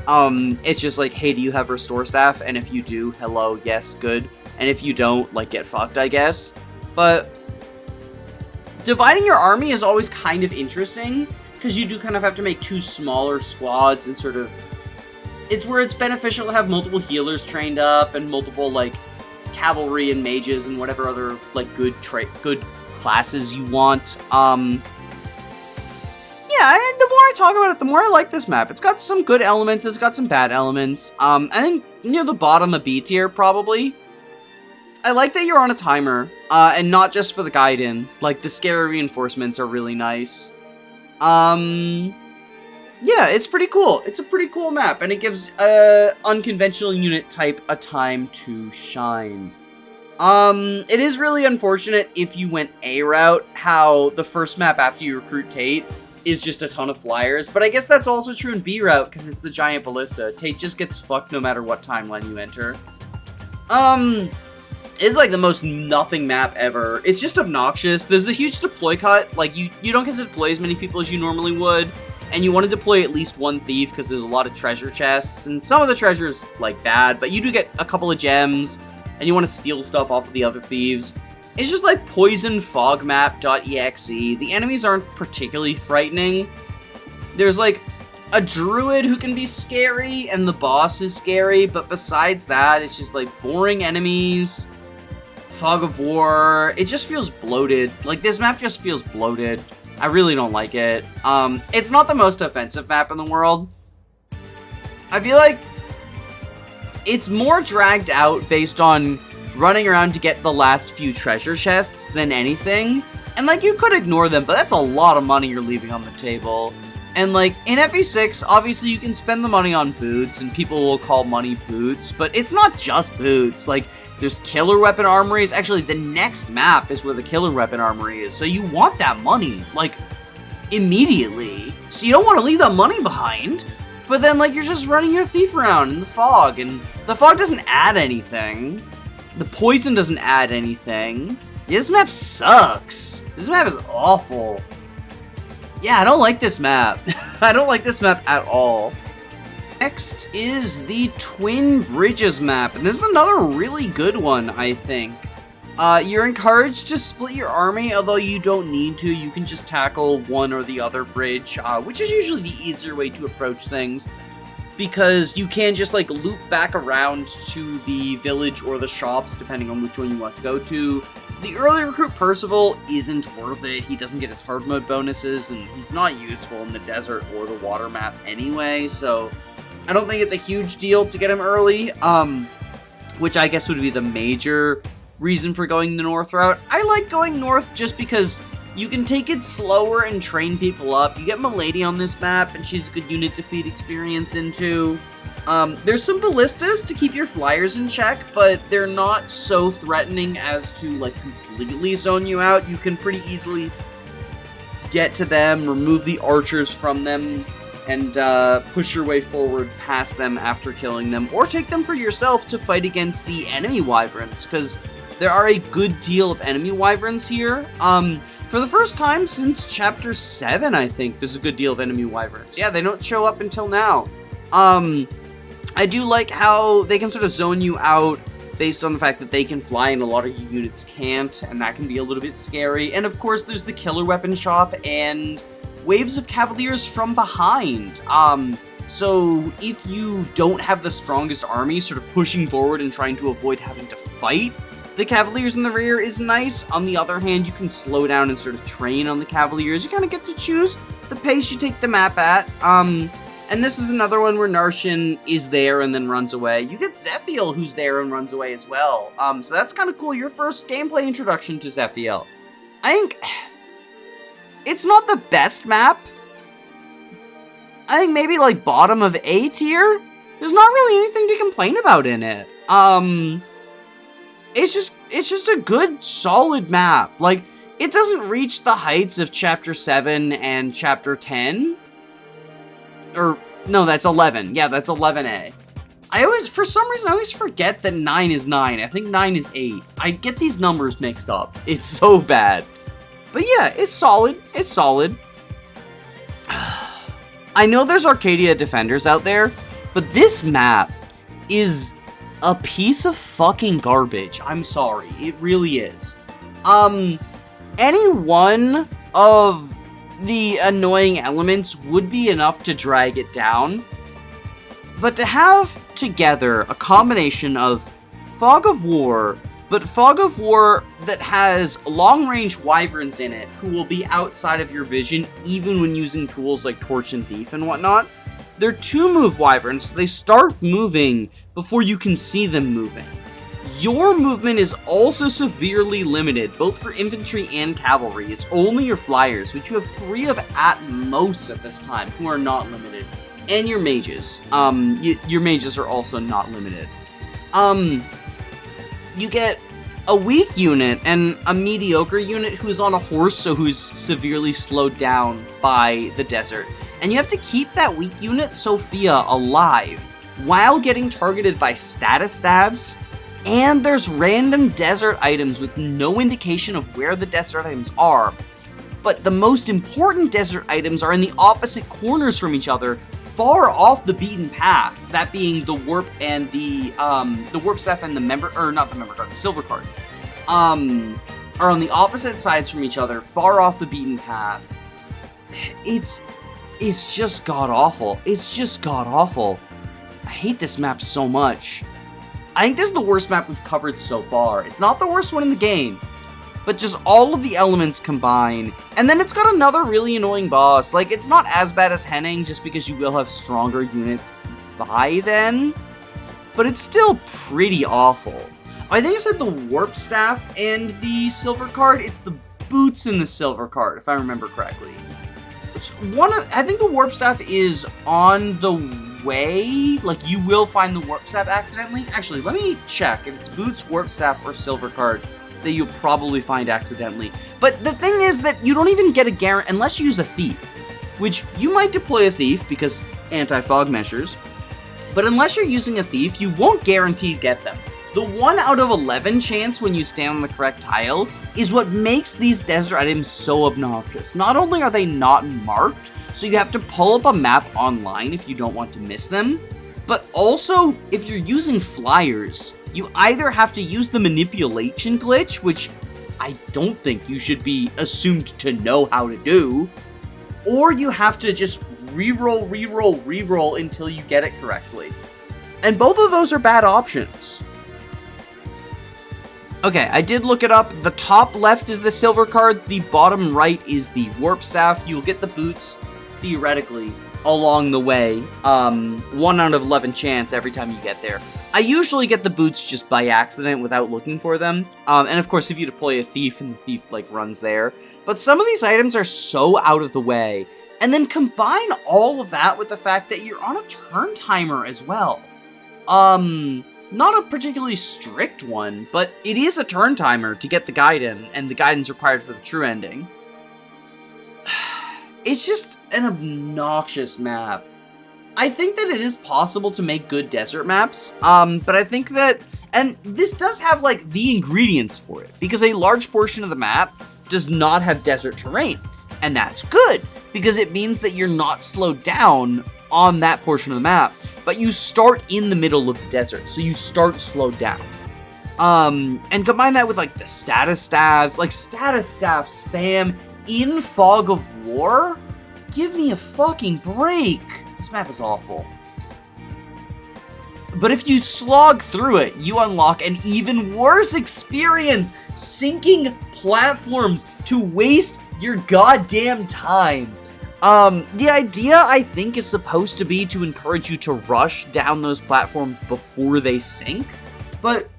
It's just like, hey, do you have restore staff? And if you do, hello, yes, good. And if you don't, like, get fucked, I guess. But dividing your army is always kind of interesting, because you do kind of have to make 2 smaller squads and sort of... It's where it's beneficial to have multiple healers trained up and multiple, like, cavalry and mages and whatever other, like, good classes you want. Yeah, and the more I talk about it, the more I like this map. It's got some good elements, it's got some bad elements. I think near the bottom of B tier, probably. I like that you're on a timer, and not just for the Gaiden. Like, the scary reinforcements are really nice. Yeah, it's pretty cool. It's a pretty cool map, and it gives unconventional unit type a time to shine. It is really unfortunate if you went A route, how the first map after you recruit Tate is just a ton of flyers, but I guess that's also true in B route, because it's the giant ballista. Tate just gets fucked no matter what timeline you enter. It's like the most nothing map ever. It's just obnoxious. There's a huge deploy cut. Like, you don't get to deploy as many people as you normally would, and you want to deploy at least 1 thief because there's a lot of treasure chests, and some of the treasure's, like, bad, but you do get a couple of gems, and you want to steal stuff off of the other thieves. It's just like poisonfogmap.exe. The enemies aren't particularly frightening. There's, like, a druid who can be scary, and the boss is scary, but besides that, it's just, like, boring enemies. Fog of War. It just feels bloated. Like, this map just feels bloated. I really don't like it. It's not the most offensive map in the world. I feel like it's more dragged out based on running around to get the last few treasure chests than anything. And, like, you could ignore them, but that's a lot of money you're leaving on the table. And, like, in FE6, obviously you can spend the money on boots, and people will call money boots, but it's not just boots. Like, there's killer weapon armories. Actually, the next map is where the killer weapon armory is, so you want that money, like, immediately. So you don't want to leave that money behind, but then, like, you're just running your thief around in the fog, and the fog doesn't add anything. The poison doesn't add anything. Yeah, this map sucks. This map is awful. Yeah, I don't like this map. I don't like this map at all. Next is the Twin Bridges map, and this is another really good one, I think. You're encouraged to split your army, although you don't need to. You can just tackle one or the other bridge, which is usually the easier way to approach things, because you can just, like, loop back around to the village or the shops, depending on which one you want to go to. The early recruit Percival isn't worth it. He doesn't get his hard mode bonuses, and he's not useful in the desert or the water map anyway, so I don't think it's a huge deal to get him early, which I guess would be the major reason for going the north route. I like going north just because you can take it slower and train people up. You get Milady on this map, and she's a good unit to feed experience into. There's some ballistas to keep your flyers in check, but they're not so threatening as to, like, completely zone you out. You can pretty easily get to them, remove the archers from them, and push your way forward past them after killing them, or take them for yourself to fight against the enemy wyverns, because there are a good deal of enemy wyverns here. For the first time since Chapter 7, I think, there's a good deal of enemy wyverns. Yeah, they don't show up until now. I do like how they can sort of zone you out based on the fact that they can fly and a lot of units can't, and that can be a little bit scary. And of course, there's the killer weapon shop and waves of cavaliers from behind. So if you don't have the strongest army, sort of pushing forward and trying to avoid having to fight the cavaliers in the rear is nice. On the other hand, you can slow down and sort of train on the cavaliers. You kind of get to choose the pace you take the map at. And this is another one where Narshan is there and then runs away. You get Zephiel, who's there and runs away as well. So that's kind of cool. Your first gameplay introduction to Zephiel. I think it's not the best map. I think maybe like bottom of A tier. There's not really anything to complain about in it. It's just a good, solid map. Like, it doesn't reach the heights of Chapter 7 and Chapter 10. Or, no, that's 11. Yeah, that's 11A. For some reason, I always forget that 9 is 9. I think 9 is 8. I get these numbers mixed up. It's so bad. But yeah, it's solid. It's solid. I know there's Arcadia Defenders out there, but this map is a piece of fucking garbage. I'm sorry. It really is. Any one of the annoying elements would be enough to drag it down. But to have together a combination of Fog of War, but Fog of War that has long-range wyverns in it who will be outside of your vision even when using tools like Torch and Thief and whatnot. They're 2-move wyverns, so they start moving before you can see them moving. Your movement is also severely limited, both for infantry and cavalry. It's only your flyers, which you have 3 of at most at this time, who are not limited. And your mages. Your mages are also not limited. You get a weak unit and a mediocre unit who's on a horse, so who's severely slowed down by the desert. And you have to keep that weak unit, Sophia, alive while getting targeted by status stabs. And there's random desert items with no indication of where the desert items are. But the most important desert items are in the opposite corners from each other, far off the beaten path. That being the warp and the warp staff and the silver card. Are on the opposite sides from each other, far off the beaten path. It's just god-awful. It's just god-awful. I hate this map so much. I think this is the worst map we've covered so far. It's not the worst one in the game, but just all of the elements combine. And then it's got another really annoying boss. Like, it's not as bad as Henning, just because you will have stronger units by then, but it's still pretty awful. I think I said the warp staff and the silver card. It's the boots and the silver card, if I remember correctly. I think the warp staff is on the way. Like, you will find the warp staff accidentally. Actually, let me check if it's boots, warp staff, or silver card that you'll probably find accidentally. But the thing is that you don't even get a guarantee unless you use a thief, which you might deploy a thief because anti-fog measures. But unless you're using a thief, you won't guarantee to get them. The 1 out of 11 chance when you stand on the correct tile is what makes these desert items so obnoxious. Not only are they not marked, so you have to pull up a map online if you don't want to miss them, but also, if you're using flyers, you either have to use the manipulation glitch, which I don't think you should be assumed to know how to do, or you have to just reroll until you get it correctly. And both of those are bad options. Okay, I did look it up. The top left is the silver card, the bottom right is the warp staff. You'll get the boots, theoretically, along the way. 1 out of 11 chance every time you get there. I usually get the boots just by accident without looking for them. And of course, if you deploy a thief and the thief, runs there. But some of these items are so out of the way. And then combine all of that with the fact that you're on a turn timer as well. Not a particularly strict one, but it is a turn timer to get the Gaiden, and the Gaiden's required for the true ending. It's just an obnoxious map. I think that it is possible to make good desert maps, but I think that, and this does have, the ingredients for it, because a large portion of the map does not have desert terrain, and that's good, because it means that you're not slowed down on that portion of the map, but you start in the middle of the desert, so you start slowed down. And combine that with, the status stabs, status staff spam in Fog of War? Give me a fucking break! This map is awful. But if you slog through it, you unlock an even worse experience, sinking platforms to waste your goddamn time. The idea, I think, is supposed to be to encourage you to rush down those platforms before they sink, but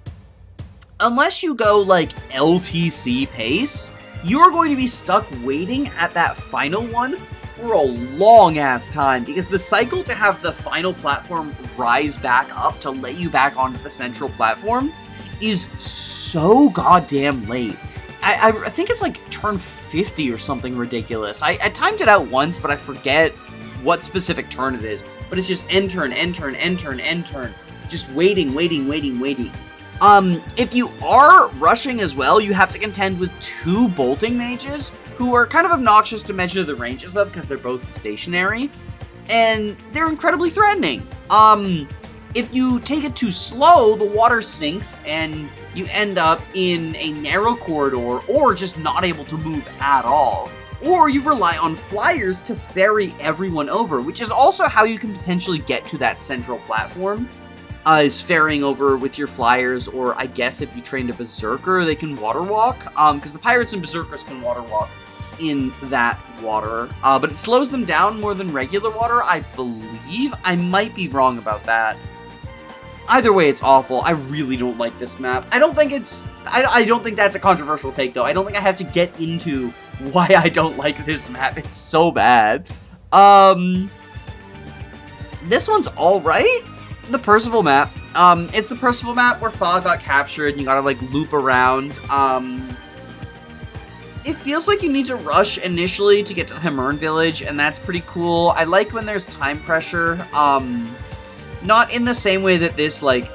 unless you go, like, LTC pace, you're going to be stuck waiting at that final one for a long-ass time, because the cycle to have the final platform rise back up to let you back onto the central platform is so goddamn late. I think it's like turn 50 or something ridiculous. I timed it out once, but I forget what specific turn it is. But it's just end turn, end turn, end turn, end turn. Just waiting. If you are rushing as well, you have to contend with 2 bolting mages who are kind of obnoxious to measure the ranges of because they're both stationary. And they're incredibly threatening. If you take it too slow, the water sinks and you end up in a narrow corridor or just not able to move at all. Or you rely on flyers to ferry everyone over, which is also how you can potentially get to that central platform, is ferrying over with your flyers, or I guess if you trained a berserker, they can water walk, because the pirates and berserkers can water walk in that water, but it slows them down more than regular water, I believe. I might be wrong about that. Either way, it's awful. I really don't like this map. I don't think that's a controversial take, though. I don't think I have to get into why I don't like this map. It's so bad. This one's alright. The Percival map. It's the Percival map where Fog got captured and you gotta, like, loop around. It feels like you need to rush initially to get to the Himern village, and that's pretty cool. I like when there's time pressure. Not in the same way that this, like...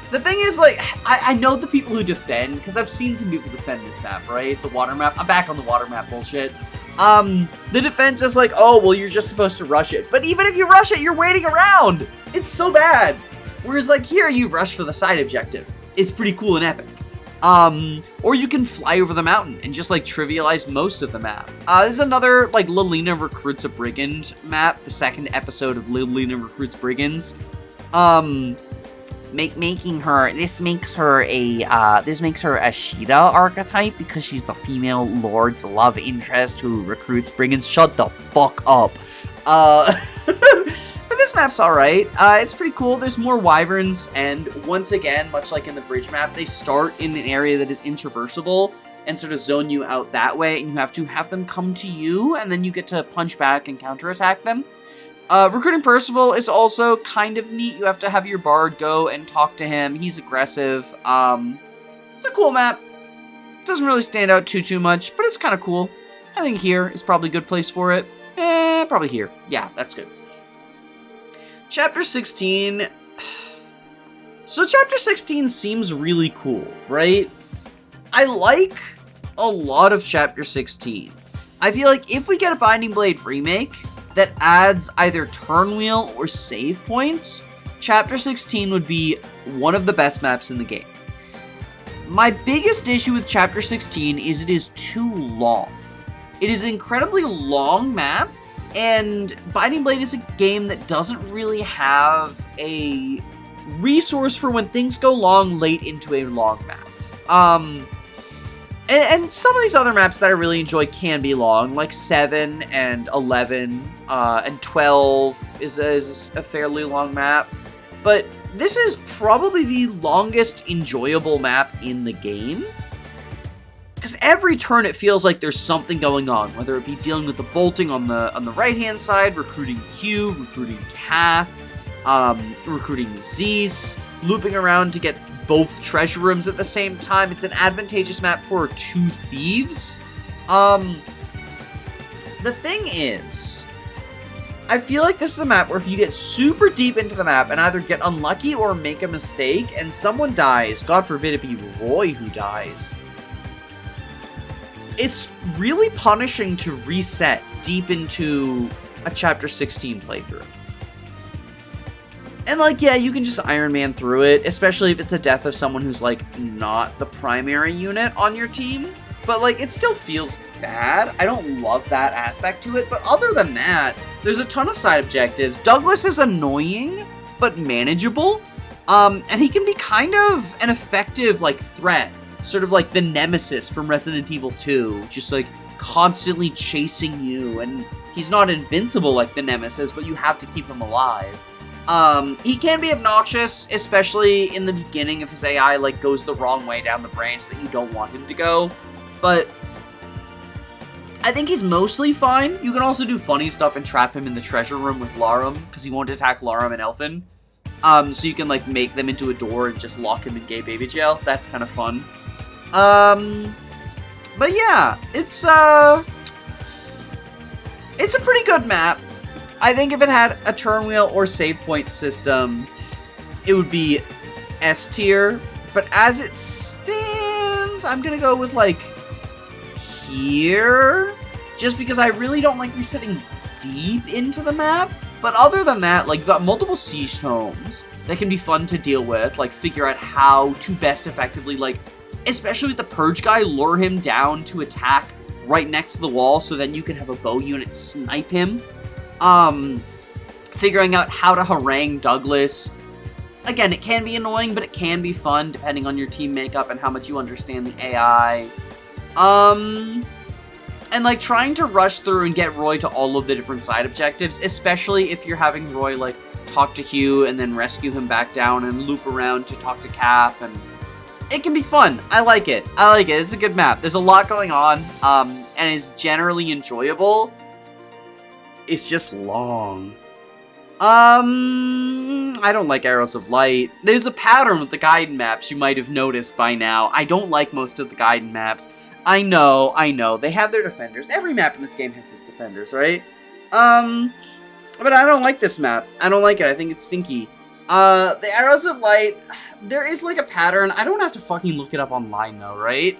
The thing is, like, I know the people who defend, because I've seen some people defend this map, right? The water map. I'm back on the water map bullshit. The defense is like, oh, well, you're just supposed to rush it. But even if you rush it, you're waiting around. It's so bad. Whereas, like, here, you rush for the side objective. It's pretty cool and epic. Or you can fly over the mountain and just, like, trivialize most of the map. This is another, like, Lilina Recruits a Brigand map, the second episode of Lilina Recruits Brigands. This makes her a Shida archetype because she's the female lord's love interest who recruits brigands. Shut the fuck up. But this map's alright. It's pretty cool. There's more wyverns, and once again, much like in the bridge map, they start in an area that is intraversable and sort of zone you out that way, and you have to have them come to you, and then you get to punch back and counterattack them. Recruiting Percival is also kind of neat. You have to have your bard go and talk to him. He's aggressive. It's a cool map. Doesn't really stand out too much, but it's kind of cool. I think here is probably a good place for it. Probably here. Yeah, that's good. Chapter 16. So Chapter 16 seems really cool, right? I like a lot of Chapter 16. I feel like if we get a Binding Blade remake that adds either turn wheel or save points, Chapter 16 would be one of the best maps in the game. My biggest issue with Chapter 16 is it is too long. It is an incredibly long map, and Binding Blade is a game that doesn't really have a resource for when things go long late into a long map. And some of these other maps that I really enjoy can be long, like 7 and 11, and 12 is a fairly long map. But this is probably the longest enjoyable map in the game. Because every turn it feels like there's something going on, whether it be dealing with the bolting on the right-hand side, recruiting Hugh, recruiting Kath, recruiting Zeus, looping around to get both treasure rooms at the same time. It's an advantageous map for 2 thieves. The thing is, I feel like this is a map where if you get super deep into the map and either get unlucky or make a mistake and someone dies, God forbid it be Roy who dies, it's really punishing to reset deep into a Chapter 16 playthrough. And, like, yeah, you can just Iron Man through it, especially if it's the death of someone who's, like, not the primary unit on your team. But, like, it still feels bad. I don't love that aspect to it. But other than that, there's a ton of side objectives. Douglas is annoying, but manageable. And he can be kind of an effective, like, threat. Sort of like the Nemesis from Resident Evil 2. Just, like, constantly chasing you, and he's not invincible like the Nemesis, but you have to keep him alive. He can be obnoxious, especially in the beginning if his AI, like, goes the wrong way down the branch that you don't want him to go. But I think he's mostly fine. You can also do funny stuff and trap him in the treasure room with Larum, because he won't attack Larum and Elfin. So you can, like, make them into a door and just lock him in gay baby jail. That's kind of fun. But yeah, it's a pretty good map. I think if it had a turn wheel or save point system, it would be S tier. But as it stands, I'm gonna go with, like, here. Just because I really don't like resetting deep into the map. But other than that, like, you've got multiple siege tomes that can be fun to deal with. Like, figure out how to best effectively, like, especially with the Purge guy, lure him down to attack right next to the wall so then you can have a bow unit snipe him. Figuring out how to harangue Douglas. Again, it can be annoying, but it can be fun depending on your team makeup and how much you understand the AI. And, like, trying to rush through and get Roy to all of the different side objectives, especially if you're having Roy, like, talk to Hugh and then rescue him back down and loop around to talk to Kath, and it can be fun. I like it. It's a good map. There's a lot going on, and it's generally enjoyable. It's just long. I don't like Arrows of Light. There's a pattern with the Gaiden maps you might have noticed by now. I don't like most of the Gaiden maps. I know. They have their defenders. Every map in this game has its defenders, right? But I don't like this map. I don't like it. I think it's stinky. The Arrows of Light, there is, like, a pattern. I don't have to fucking look it up online, though, right?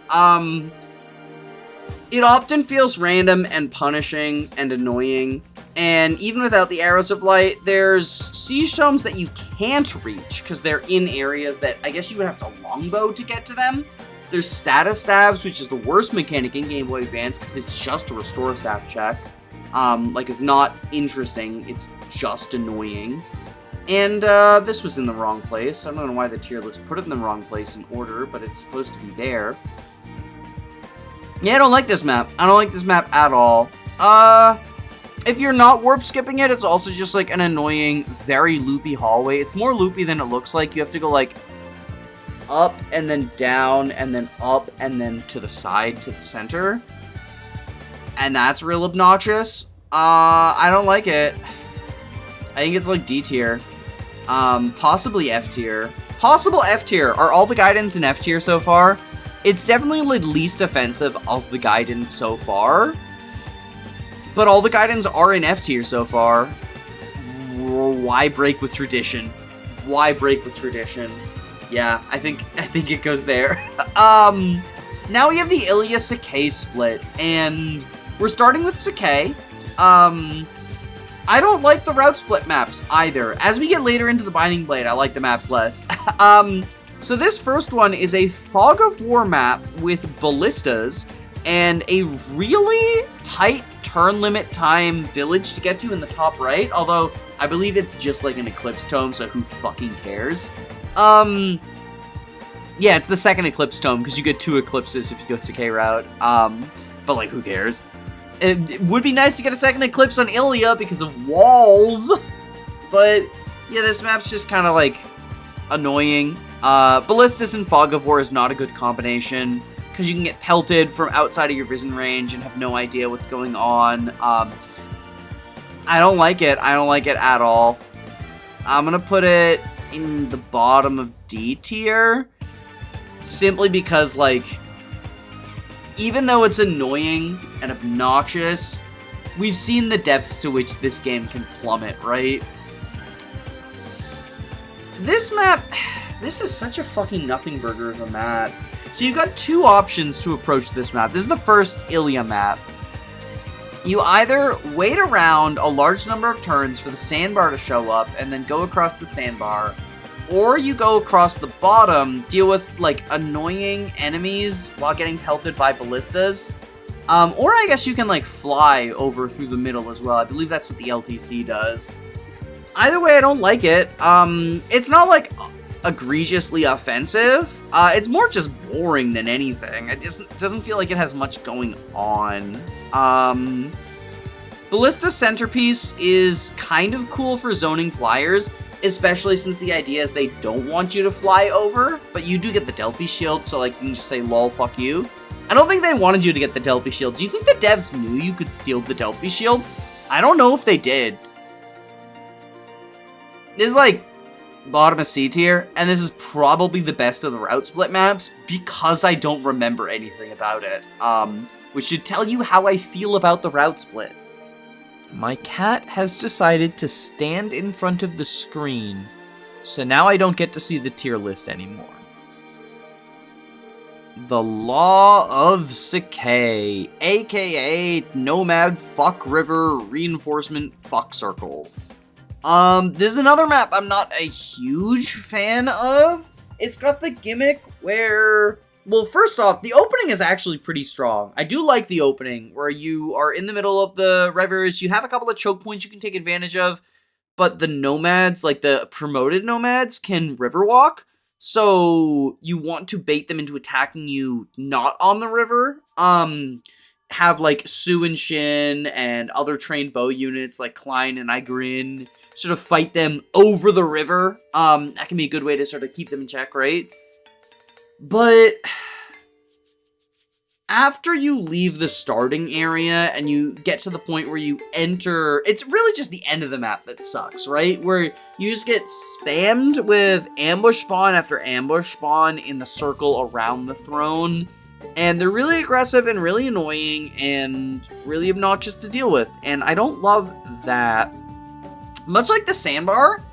It often feels random and punishing and annoying. And even without the Arrows of Light, there's siege tomes that you can't reach because they're in areas that I guess you would have to longbow to get to them. There's status stabs, which is the worst mechanic in Game Boy Advance because it's just a restore stab check. Like, it's not interesting, it's just annoying. And this was in the wrong place. I don't know why the tier list put it in the wrong place in order, but it's supposed to be there. Yeah, I don't like this map. I don't like this map at all. If you're not warp skipping it, it's also just, like, an annoying, very loopy hallway. It's more loopy than it looks like. You have to go, like, up and then down and then up and then to the side to the center. And that's real obnoxious. I don't like it. I think it's, like, D tier. Possibly F tier. Possible F tier. Are all the Gaidens in F tier so far? It's definitely the least offensive of the Gaidens so far. But all the Gaidens are in F tier so far. Why break with tradition? Why break with tradition? Yeah, I think it goes there. Now we have the Ilya Sakai split, and we're starting with Sakai. I don't like the route split maps either. As we get later into the Binding Blade, I like the maps less. So this first one is a Fog of War map with ballistas and a really tight turn limit time village to get to in the top right, although I believe it's just like an Eclipse Tome, so who fucking cares? Yeah, it's the second Eclipse Tome, because you get 2 Eclipses if you go Sakai route, but, like, who cares? It would be nice to get a second Eclipse on Ilya because of walls, but, yeah, this map's just kind of, like, annoying. Ballistas and Fog of War is not a good combination, because you can get pelted from outside of your vision range and have no idea what's going on. I don't like it. I don't like it at all. I'm gonna put it in the bottom of D tier, simply because, like, even though it's annoying and obnoxious, we've seen the depths to which this game can plummet, right? This map, this is such a fucking nothing burger of a map. So you've got 2 options to approach this map. This is the first Ilya map. You either wait around a large number of turns for the sandbar to show up and then go across the sandbar, or you go across the bottom, deal with, like, annoying enemies while getting pelted by ballistas. Or I guess you can, like, fly over through the middle as well. I believe that's what the LTC does. Either way, I don't like it. It's not, like, egregiously offensive. It's more just boring than anything. It doesn't feel like it has much going on. Ballista Centerpiece is kind of cool for zoning flyers, especially since the idea is they don't want you to fly over, but you do get the Delphi Shield, so like you can just say lol, fuck you. I don't think they wanted you to get the Delphi Shield. Do you think the devs knew you could steal the Delphi Shield? I don't know if they did. This is like bottom of C tier, and this is probably the best of the route split maps because I don't remember anything about it. Which should tell you how I feel about the route split. My cat has decided to stand in front of the screen, so now I don't get to see the tier list anymore. The Law of Sakai, aka Nomad Fuck River Reinforcement Fuck Circle. This is another map I'm not a huge fan of. It's got the gimmick where, well, first off, the opening is actually pretty strong. I do like the opening where you are in the middle of the rivers. You have a couple of choke points you can take advantage of, but the nomads, like the promoted nomads, can river walk. So you want to bait them into attacking you not on the river. Have like Su and Shin and other trained bow units like Klein and Igrin sort of fight them over the river. That can be a good way to sort of keep them in check, right? But after you leave the starting area and you get to the point where you enter, it's really just the end of the map that sucks, right? Where you just get spammed with ambush spawn after ambush spawn in the circle around the throne. And they're really aggressive and really annoying and really obnoxious to deal with. And I don't love that. Much like the sandbar,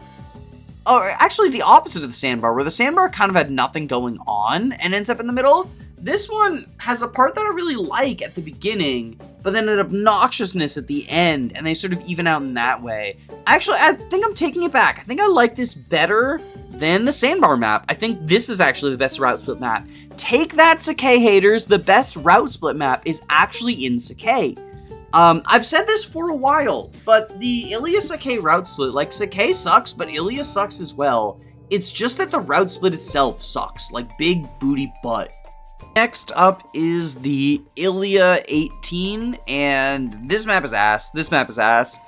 or actually the opposite of the sandbar, where the sandbar kind of had nothing going on and ends up in the middle. This one has a part that I really like at the beginning, but then an obnoxiousness at the end, and they sort of even out in that way. Actually, I think I'm taking it back. I think I like this better than the sandbar map. I think this is actually the best route split map. Take that, Sakai haters. The best route split map is actually in Sakai. I've said this for a while, but the Ilia Sakai route split, like Sakai sucks, but Ilia sucks as well. It's just that the route split itself sucks, like big booty butt. Next up is the Ilia 18, and this map is ass. This map is ass.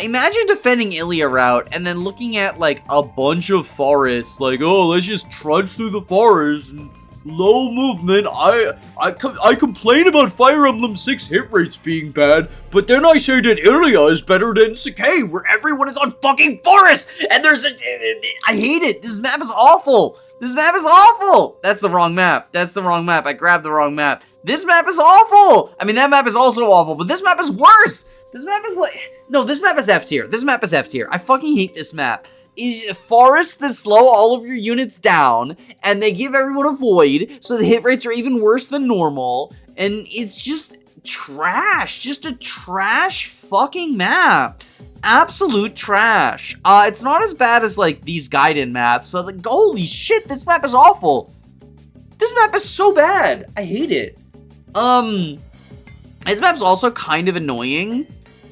Imagine defending Ilia route and then looking at like a bunch of forests, like, oh, let's just trudge through the forest and low movement. I complain about Fire Emblem 6 hit rates being bad, but then I say that Ilia is better than Sakai, where everyone is on fucking forest, and there's a... I hate it. This map is awful. This map is awful. That's the wrong map. That's the wrong map. I grabbed the wrong map. This map is awful. I mean, that map is also awful, but this map is worse. This map is like... No, this map is F tier. This map is F tier. I fucking hate this map. Is forests that slow all of your units down, and they give everyone a void, so the hit rates are even worse than normal, and it's just trash. Just a trash fucking map. Absolute trash. It's not as bad as, like, these Gaiden maps, but, like, holy shit, this map is awful. This map is so bad. I hate it. This map's also kind of annoying,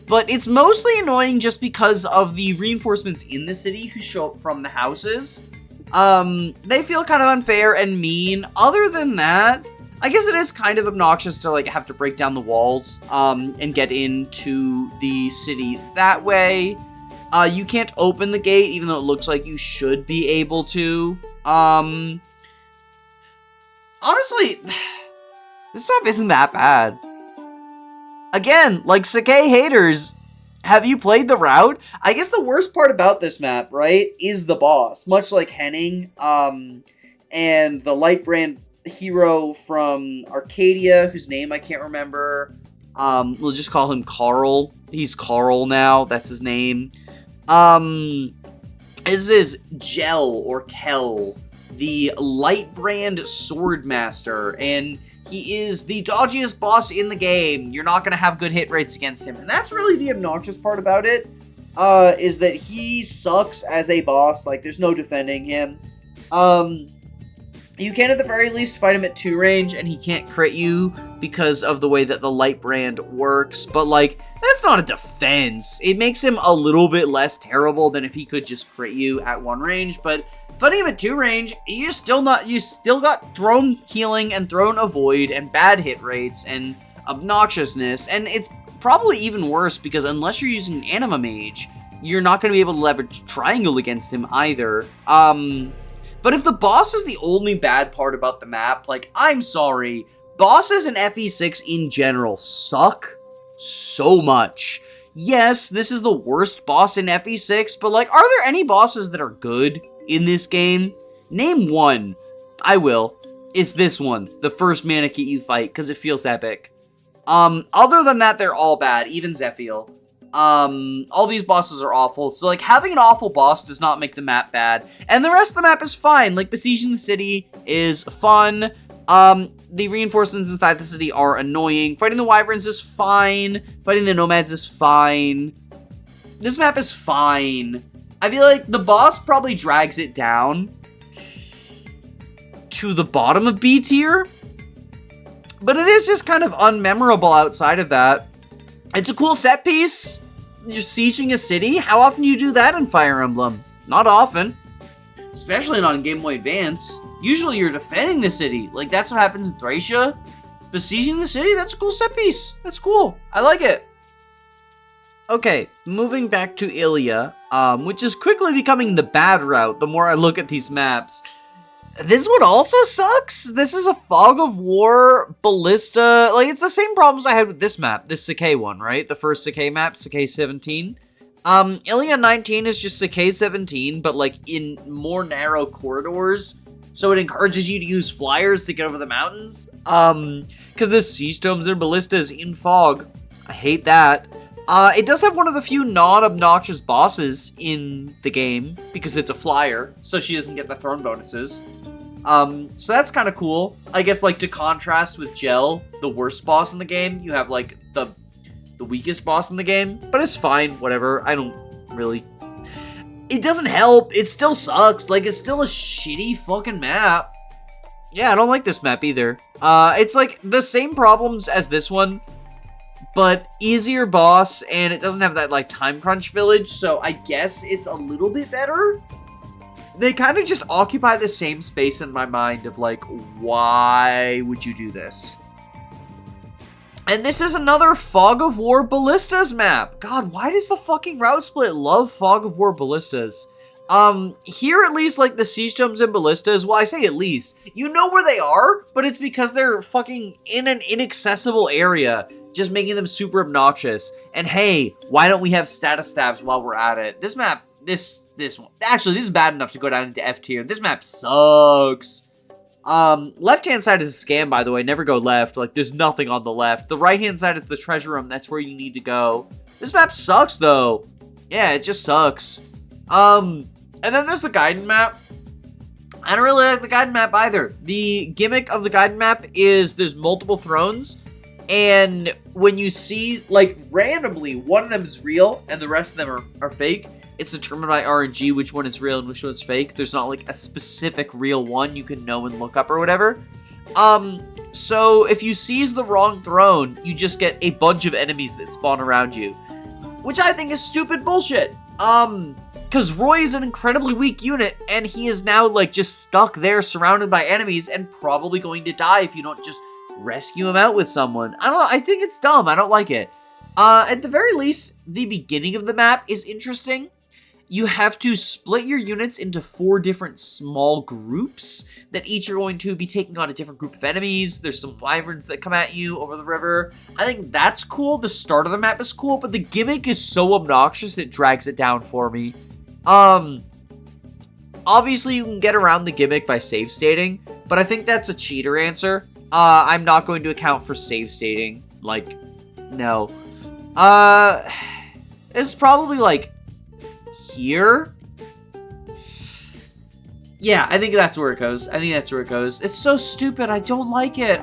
but it's mostly annoying just because of the reinforcements in the city who show up from the houses. They feel kind of unfair and mean. Other than that, I guess it is kind of obnoxious to like have to break down the walls and get into the city that way. You can't open the gate even though it looks like you should be able to. Honestly, this map isn't that bad. Again, like Sakai haters, have you played the route? I guess the worst part about this map, right, is the boss. Much like Henning, and the light brand hero from Arcadia, whose name I can't remember. We'll just call him Carl. He's Carl now. That's his name. This is Gel or Kel, the light brand sword master, and he is the dodgiest boss in the game. You're not going to have good hit rates against him. And that's really the obnoxious part about it, is that he sucks as a boss. Like, there's no defending him. You can at the very least fight him at 2 range, and he can't crit you because of the way that the light brand works, but like, that's not a defense. It makes him a little bit less terrible than if he could just crit you at 1 range, but fighting him at 2 range, you still got thrown healing and thrown avoid and bad hit rates and obnoxiousness, and it's probably even worse because unless you're using an anima mage, you're not going to be able to leverage triangle against him either. But if the boss is the only bad part about the map, like, I'm sorry, bosses in FE6 in general suck so much. Yes, this is the worst boss in FE6, but like, are there any bosses that are good in this game? Name one. I will. It's this one, the first Manakit you fight, because it feels epic. Other than that, they're all bad, even Zephiel. All these bosses are awful, so like, having an awful boss does not make the map bad, and the rest of the map is fine. Like, besieging the city is fun, the reinforcements inside the city are annoying, fighting the wyverns is fine, fighting the nomads is fine, this map is fine. I feel like the boss probably drags it down to the bottom of B tier, but it is just kind of unmemorable outside of that. It's a cool set piece. You're sieging a city. How often do you do that in Fire Emblem? Not often. Especially not in Game Boy Advance. Usually you're defending the city. Like, that's what happens in Thracia. Besieging the city, that's a cool set piece. That's cool. I like it. Okay, moving back to Ilya, which is quickly becoming the bad route the more I look at these maps. This one also sucks. This is a Fog of War Ballista. Like, it's the same problems I had with this map, this Sakai one, right? The first Sakai map, Sakai 17. Ilya 19 is just Sakai 17, but like in more narrow corridors. So it encourages you to use flyers to get over the mountains. Because the siege domes and ballistas in fog. I hate that. It does have one of the few non-obnoxious bosses in the game, because it's a flyer, so she doesn't get the throne bonuses. So that's kind of cool. I guess, like, to contrast with Gel, the worst boss in the game, you have, like, the weakest boss in the game, but it's fine, whatever, I don't really... It doesn't help, it still sucks, like, it's still a shitty fucking map. Yeah, I don't like this map either. It's, like, the same problems as this one, but easier boss, and it doesn't have that, like, time crunch village, so I guess it's a little bit better. They kind of just occupy the same space in my mind of, like, why would you do this? And this is another Fog of War Ballistas map. God, why does the fucking route split love Fog of War Ballistas? Here at least, like, the siege domes and ballistas, well, I say at least, you know where they are, but it's because they're fucking in an inaccessible area, just making them super obnoxious. And hey, why don't we have status stabs while we're at it? This map, this one, actually, this is bad enough to go down into F tier. This map sucks. Left-hand side is a scam, by the way. Never go left. Like, there's nothing on the left. The right-hand side is the treasure room. That's where you need to go. This map sucks, though. Yeah, it just sucks. And then there's the Gaiden map. I don't really like the Gaiden map either. The gimmick of the Gaiden map is there's multiple thrones, and when you see, like, randomly, one of them is real, and the rest of them are fake. It's determined by RNG which one is real and which one's fake. There's not, like, a specific real one you can know and look up or whatever. So if you seize the wrong throne, you just get a bunch of enemies that spawn around you, which I think is stupid bullshit. Because Roy is an incredibly weak unit, and he is now, like, just stuck there surrounded by enemies and probably going to die if you don't just rescue him out with someone. I don't know, I think it's dumb, I don't like it. At the very least, the beginning of the map is interesting. You have to split your units into 4 different small groups that each are going to be taking on a different group of enemies. There's some wyverns that come at you over the river. I think that's cool. The start of the map is cool, but the gimmick is so obnoxious it drags it down for me. Obviously you can get around the gimmick by save stating, but I think that's a cheater answer. I'm not going to account for save stating. Like, no. It's probably, like, here? Yeah, I think that's where it goes. It's so stupid. I don't like it.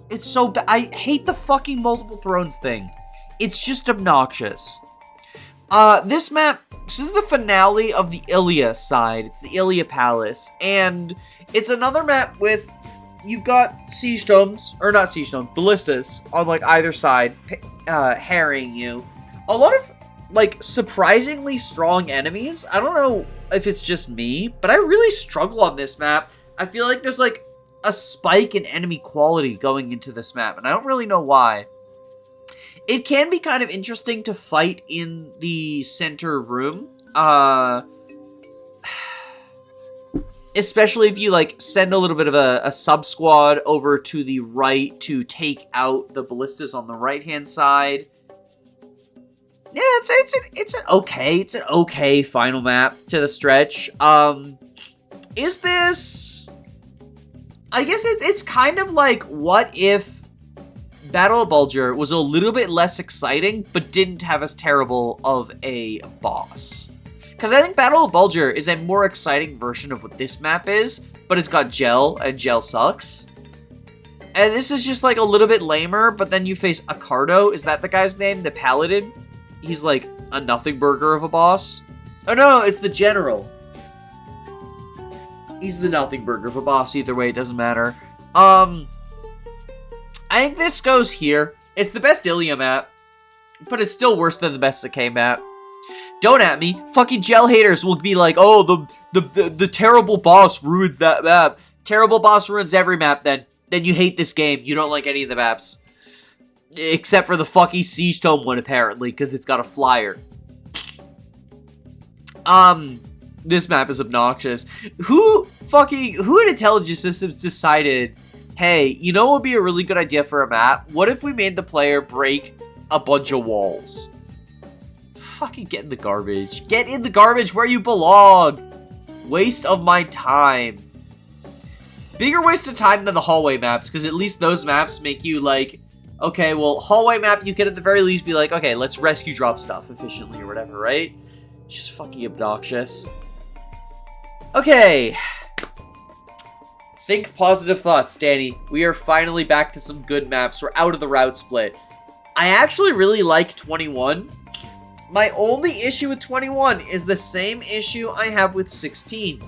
It's so bad. I hate the fucking multiple thrones thing. It's just obnoxious. This map, this is the finale of the Ilia side. It's the Ilia Palace, and it's another map with, you've got siege domes, or not siege domes, ballistas on, like, either side, harrying you. A lot of, like, surprisingly strong enemies. I don't know if it's just me, but I really struggle on this map. I feel like there's, like, a spike in enemy quality going into this map, and I don't really know why. It can be kind of interesting to fight in the center room, especially if you, like, send a little bit of a sub-squad over to the right to take out the ballistas on the right-hand side. Yeah, it's an okay final map to the stretch. Is this... I guess it's kind of like, what if Battle of Bulger was a little bit less exciting, but didn't have as terrible of a boss? Because I think Battle of Bulger is a more exciting version of what this map is, but it's got gel, and gel sucks. And this is just, like, a little bit lamer, but then you face Acardo. Is that the guy's name? The Paladin? He's, like, a nothing burger of a boss. Oh, no, it's the General. He's the nothing burger of a boss. Either way, it doesn't matter. I think this goes here. It's the best Ilia map, but it's still worse than the best Sakai map. Don't at me. Fucking gel haters will be like, oh, the terrible boss ruins that map. Terrible boss ruins every map then. Then you hate this game. You don't like any of the maps. Except for the fucking Siege Tome one, apparently, because it's got a flyer. This map is obnoxious. Who in Intelligence Systems decided, hey, you know what would be a really good idea for a map? What if we made the player break a bunch of walls? Fucking get in the garbage. Get in the garbage where you belong. Waste of my time. Bigger waste of time than the hallway maps, because at least those maps make you like, okay, well, hallway map, you can at the very least be like, okay, let's rescue drop stuff efficiently or whatever, right? Just fucking obnoxious. Okay. Think positive thoughts, Danny. We are finally back to some good maps. We're out of the route split. I actually really like 21. My only issue with 21 is the same issue I have with 16.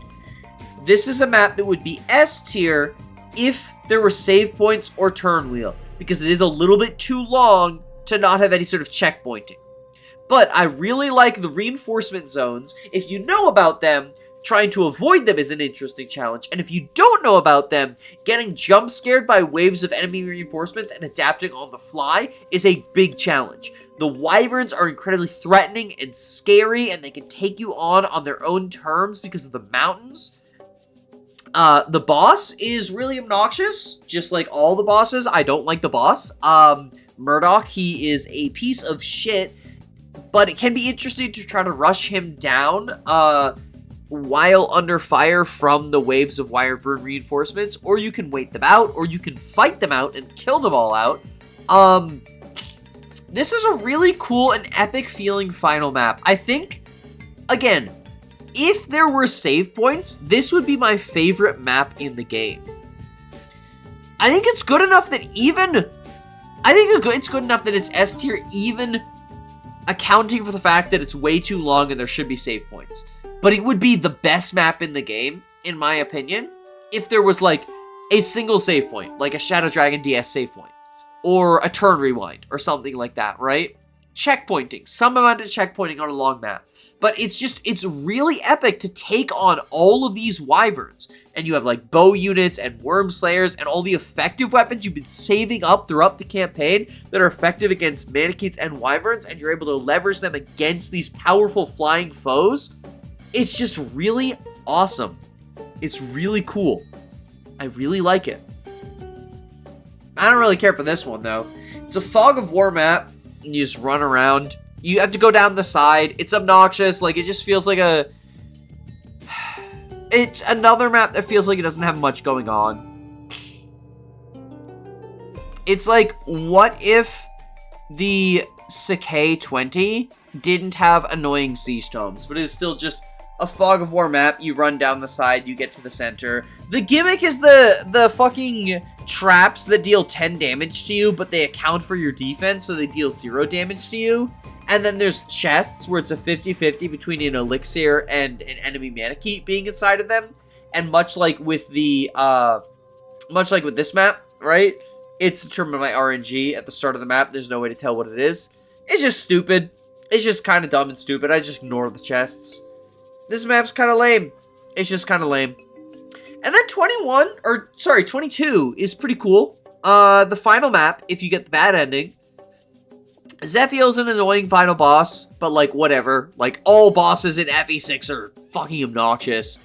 This is a map that would be S tier if there were save points or turn wheel, because it is a little bit too long to not have any sort of checkpointing. But I really like the reinforcement zones. If you know about them, trying to avoid them is an interesting challenge. And if you don't know about them, getting jump scared by waves of enemy reinforcements and adapting on the fly is a big challenge. The wyverns are incredibly threatening and scary, and they can take you on their own terms because of the mountains. The boss is really obnoxious, just like all the bosses. I don't like the boss. Murdoch, he is a piece of shit, but it can be interesting to try to rush him down, while under fire from the waves of wyvern reinforcements, or you can wait them out, or you can fight them out and kill them all out. This is a really cool and epic feeling final map. I think, again, if there were save points, this would be my favorite map in the game. I think it's good enough that it's good enough that it's S tier, even accounting for the fact that it's way too long and there should be save points. But it would be the best map in the game, in my opinion, if there was, like, a single save point, like a Shadow Dragon DS save point, or a turn rewind, or something like that, right? Checkpointing, some amount of checkpointing on a long map. But it's really epic to take on all of these wyverns. And you have, like, bow units and worm slayers and all the effective weapons you've been saving up throughout the campaign that are effective against mannequins and wyverns, and you're able to leverage them against these powerful flying foes. It's just really awesome. It's really cool. I really like it. I don't really care for this one, though. It's a Fog of War map, and you just run around. You have to go down the side. It's obnoxious. Like, it just feels like it's another map that feels like it doesn't have much going on. It's like, what if the Sakai 20 didn't have annoying siege tomes, but it's still just a Fog of War map. You run down the side, you get to the center. The gimmick is the fucking traps that deal 10 damage to you, but they account for your defense, so they deal 0 damage to you. And then there's chests where it's a 50-50 between an elixir and an enemy mana key being inside of them. And much like with the, this map, right? It's determined by RNG at the start of the map. There's no way to tell what it is. It's just stupid. It's just kind of dumb and stupid. I just ignore the chests. This map's kind of lame. It's just kind of lame. And then 22 is pretty cool. The final map, if you get the bad ending, Zephio's an annoying final boss, but like whatever. Like all bosses in FE6 are fucking obnoxious.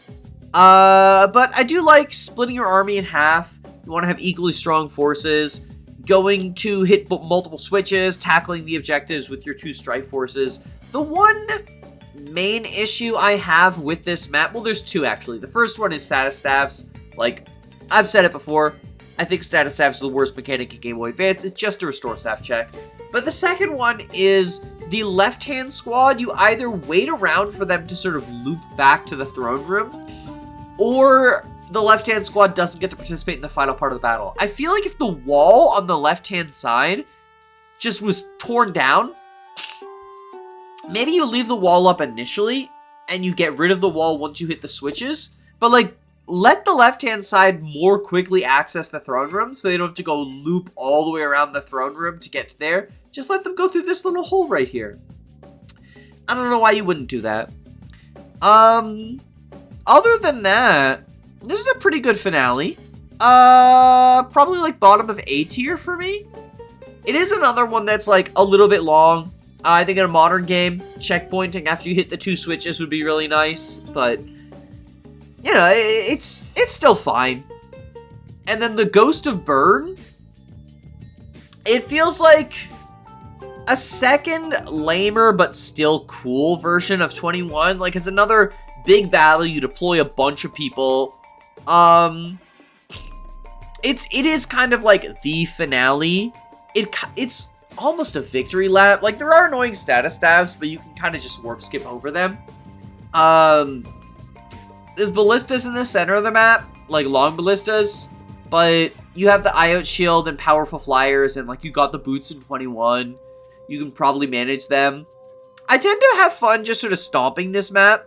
But I do like splitting your army in half. You want to have equally strong forces, going to hit multiple switches, tackling the objectives with your 2 strike forces. The one main issue I have with this map, well, there's 2 actually. The first one is status staffs. Like, I've said it before, I think status staffs are the worst mechanic in Game Boy Advance. It's just a restore staff check. But the second one is the left-hand squad. You either wait around for them to sort of loop back to the throne room, or the left-hand squad doesn't get to participate in the final part of the battle. I feel like if the wall on the left-hand side just was torn down, maybe you leave the wall up initially, and you get rid of the wall once you hit the switches, but like, let the left-hand side more quickly access the throne room so they don't have to go loop all the way around the throne room to get to there. Just let them go through this little hole right here. I don't know why you wouldn't do that. Other than that, this is a pretty good finale. Probably like bottom of A tier for me. It is another one that's like a little bit long. I think in a modern game, checkpointing after you hit the 2 switches would be really nice, but you know, it's still fine. And then the Ghost of Burn, it feels like a second lamer but still cool version of 21. Like, it's another big battle. You deploy a bunch of people. It is kind of like the finale. It's almost a victory lap. Like, there are annoying status staffs, but you can kind of just warp skip over them. There's ballistas in the center of the map, like long ballistas, but you have the IOT shield and powerful flyers, and like you got the boots in 21. You can probably manage them. I tend to have fun just sort of stomping this map.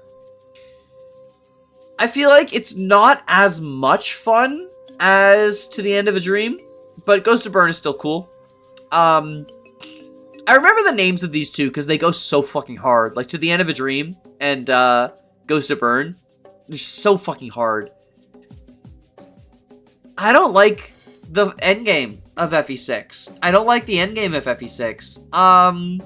I feel like it's not as much fun as To the End of a Dream, but Ghost of Burn is still cool. I remember the names of these 2 because they go so fucking hard. Like To the End of a Dream and Ghost of Burn. They're so fucking hard. I don't like the endgame of FE6. I don't like the endgame of FE6.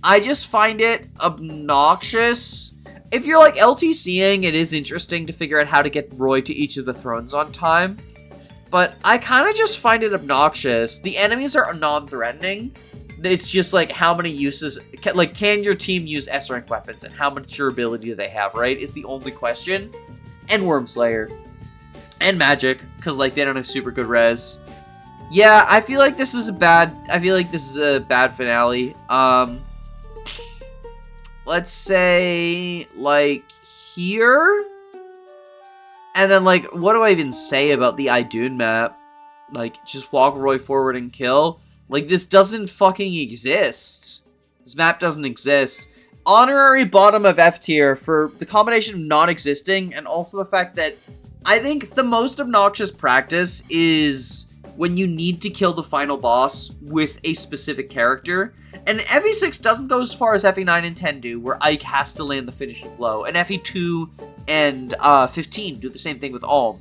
I just find it obnoxious. If you're like LTCing, it is interesting to figure out how to get Roy to each of the thrones on time. But I kind of just find it obnoxious. The enemies are non-threatening. It's just like how many uses, can your team use S-rank weapons and how much durability do they have, right? Is the only question. And Wormslayer. And magic, because like they don't have super good res. Yeah, I feel like this is a bad finale. Let's say like here. And then like, what do I even say about the Idun map? Like, just walk Roy forward and kill. Like, this doesn't fucking exist. This map doesn't exist. Honorary bottom of F tier for the combination of not existing and also the fact that I think the most obnoxious practice is when you need to kill the final boss with a specific character. And FE6 doesn't go as far as FE9 and 10 do, where Ike has to land the finishing blow. And FE2 and 15 do the same thing with Alm.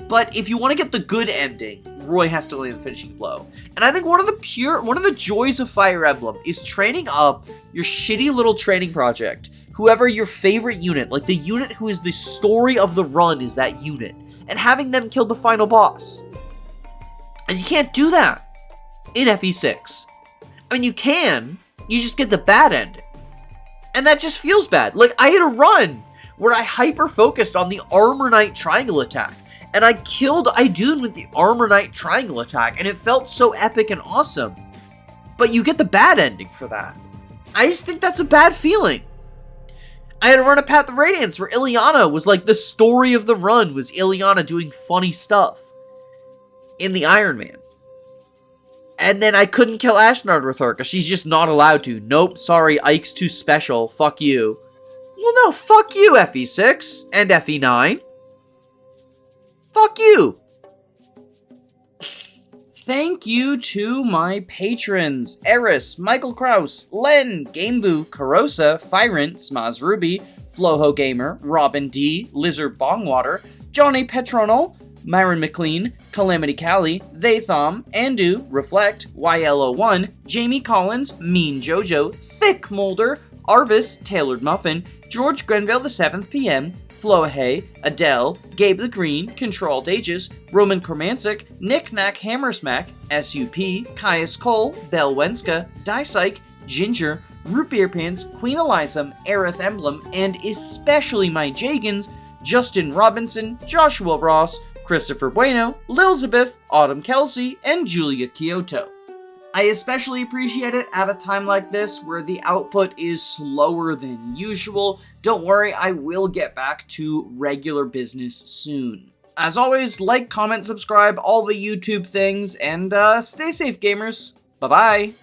But if you want to get the good ending, Roy has to land the finishing blow. And I think one of the joys of Fire Emblem is training up your shitty little training project. Whoever your favorite unit, like the unit who is the story of the run is that unit. And having them kill the final boss. And you can't do that in FE6. I mean, you can, you just get the bad ending. And that just feels bad. Like, I had a run where I hyper-focused on the Armor Knight triangle attack. And I killed Idun with the Armor Knight triangle attack, and it felt so epic and awesome. But you get the bad ending for that. I just think that's a bad feeling. I had to run a Path of Radiance where Ileana was like, the story of the run was Ileana doing funny stuff in the Iron Man. And then I couldn't kill Ashnard with her, because she's just not allowed to. Nope, sorry, Ike's too special. Fuck you. Well, no, fuck you, FE6 and FE9. Fuck you. Thank you to my patrons, Eris, Michael Kraus, Len, Gameboo, Karosa, Fyrant, Smaz Ruby, Floho Gamer, Robin D, Lizard Bongwater, Johnny Petronal, Myron McLean, Calamity Callie, Thaythom, Andu, Reflect, YLO1, Jamie Collins, Mean Jojo, Thick Molder, Arvis, Tailored Muffin, George Grenville the 7th PM, Floahay, Adele, Gabe the Green, Controlled Aegis, Roman Kormanczyk, Nick Nack Hammersmack, SUP, Caius Cole, Bell Wenska, Dysyke, Ginger, Root Beer Pants, Queen Eliza, Aerith Emblem, and especially my Jagans, Justin Robinson, Joshua Ross, Christopher Bueno, Lilzabeth, Autumn Kelsey, and Julia Kyoto. I especially appreciate it at a time like this where the output is slower than usual. Don't worry, I will get back to regular business soon. As always, like, comment, subscribe, all the YouTube things, and stay safe, gamers. Bye-bye.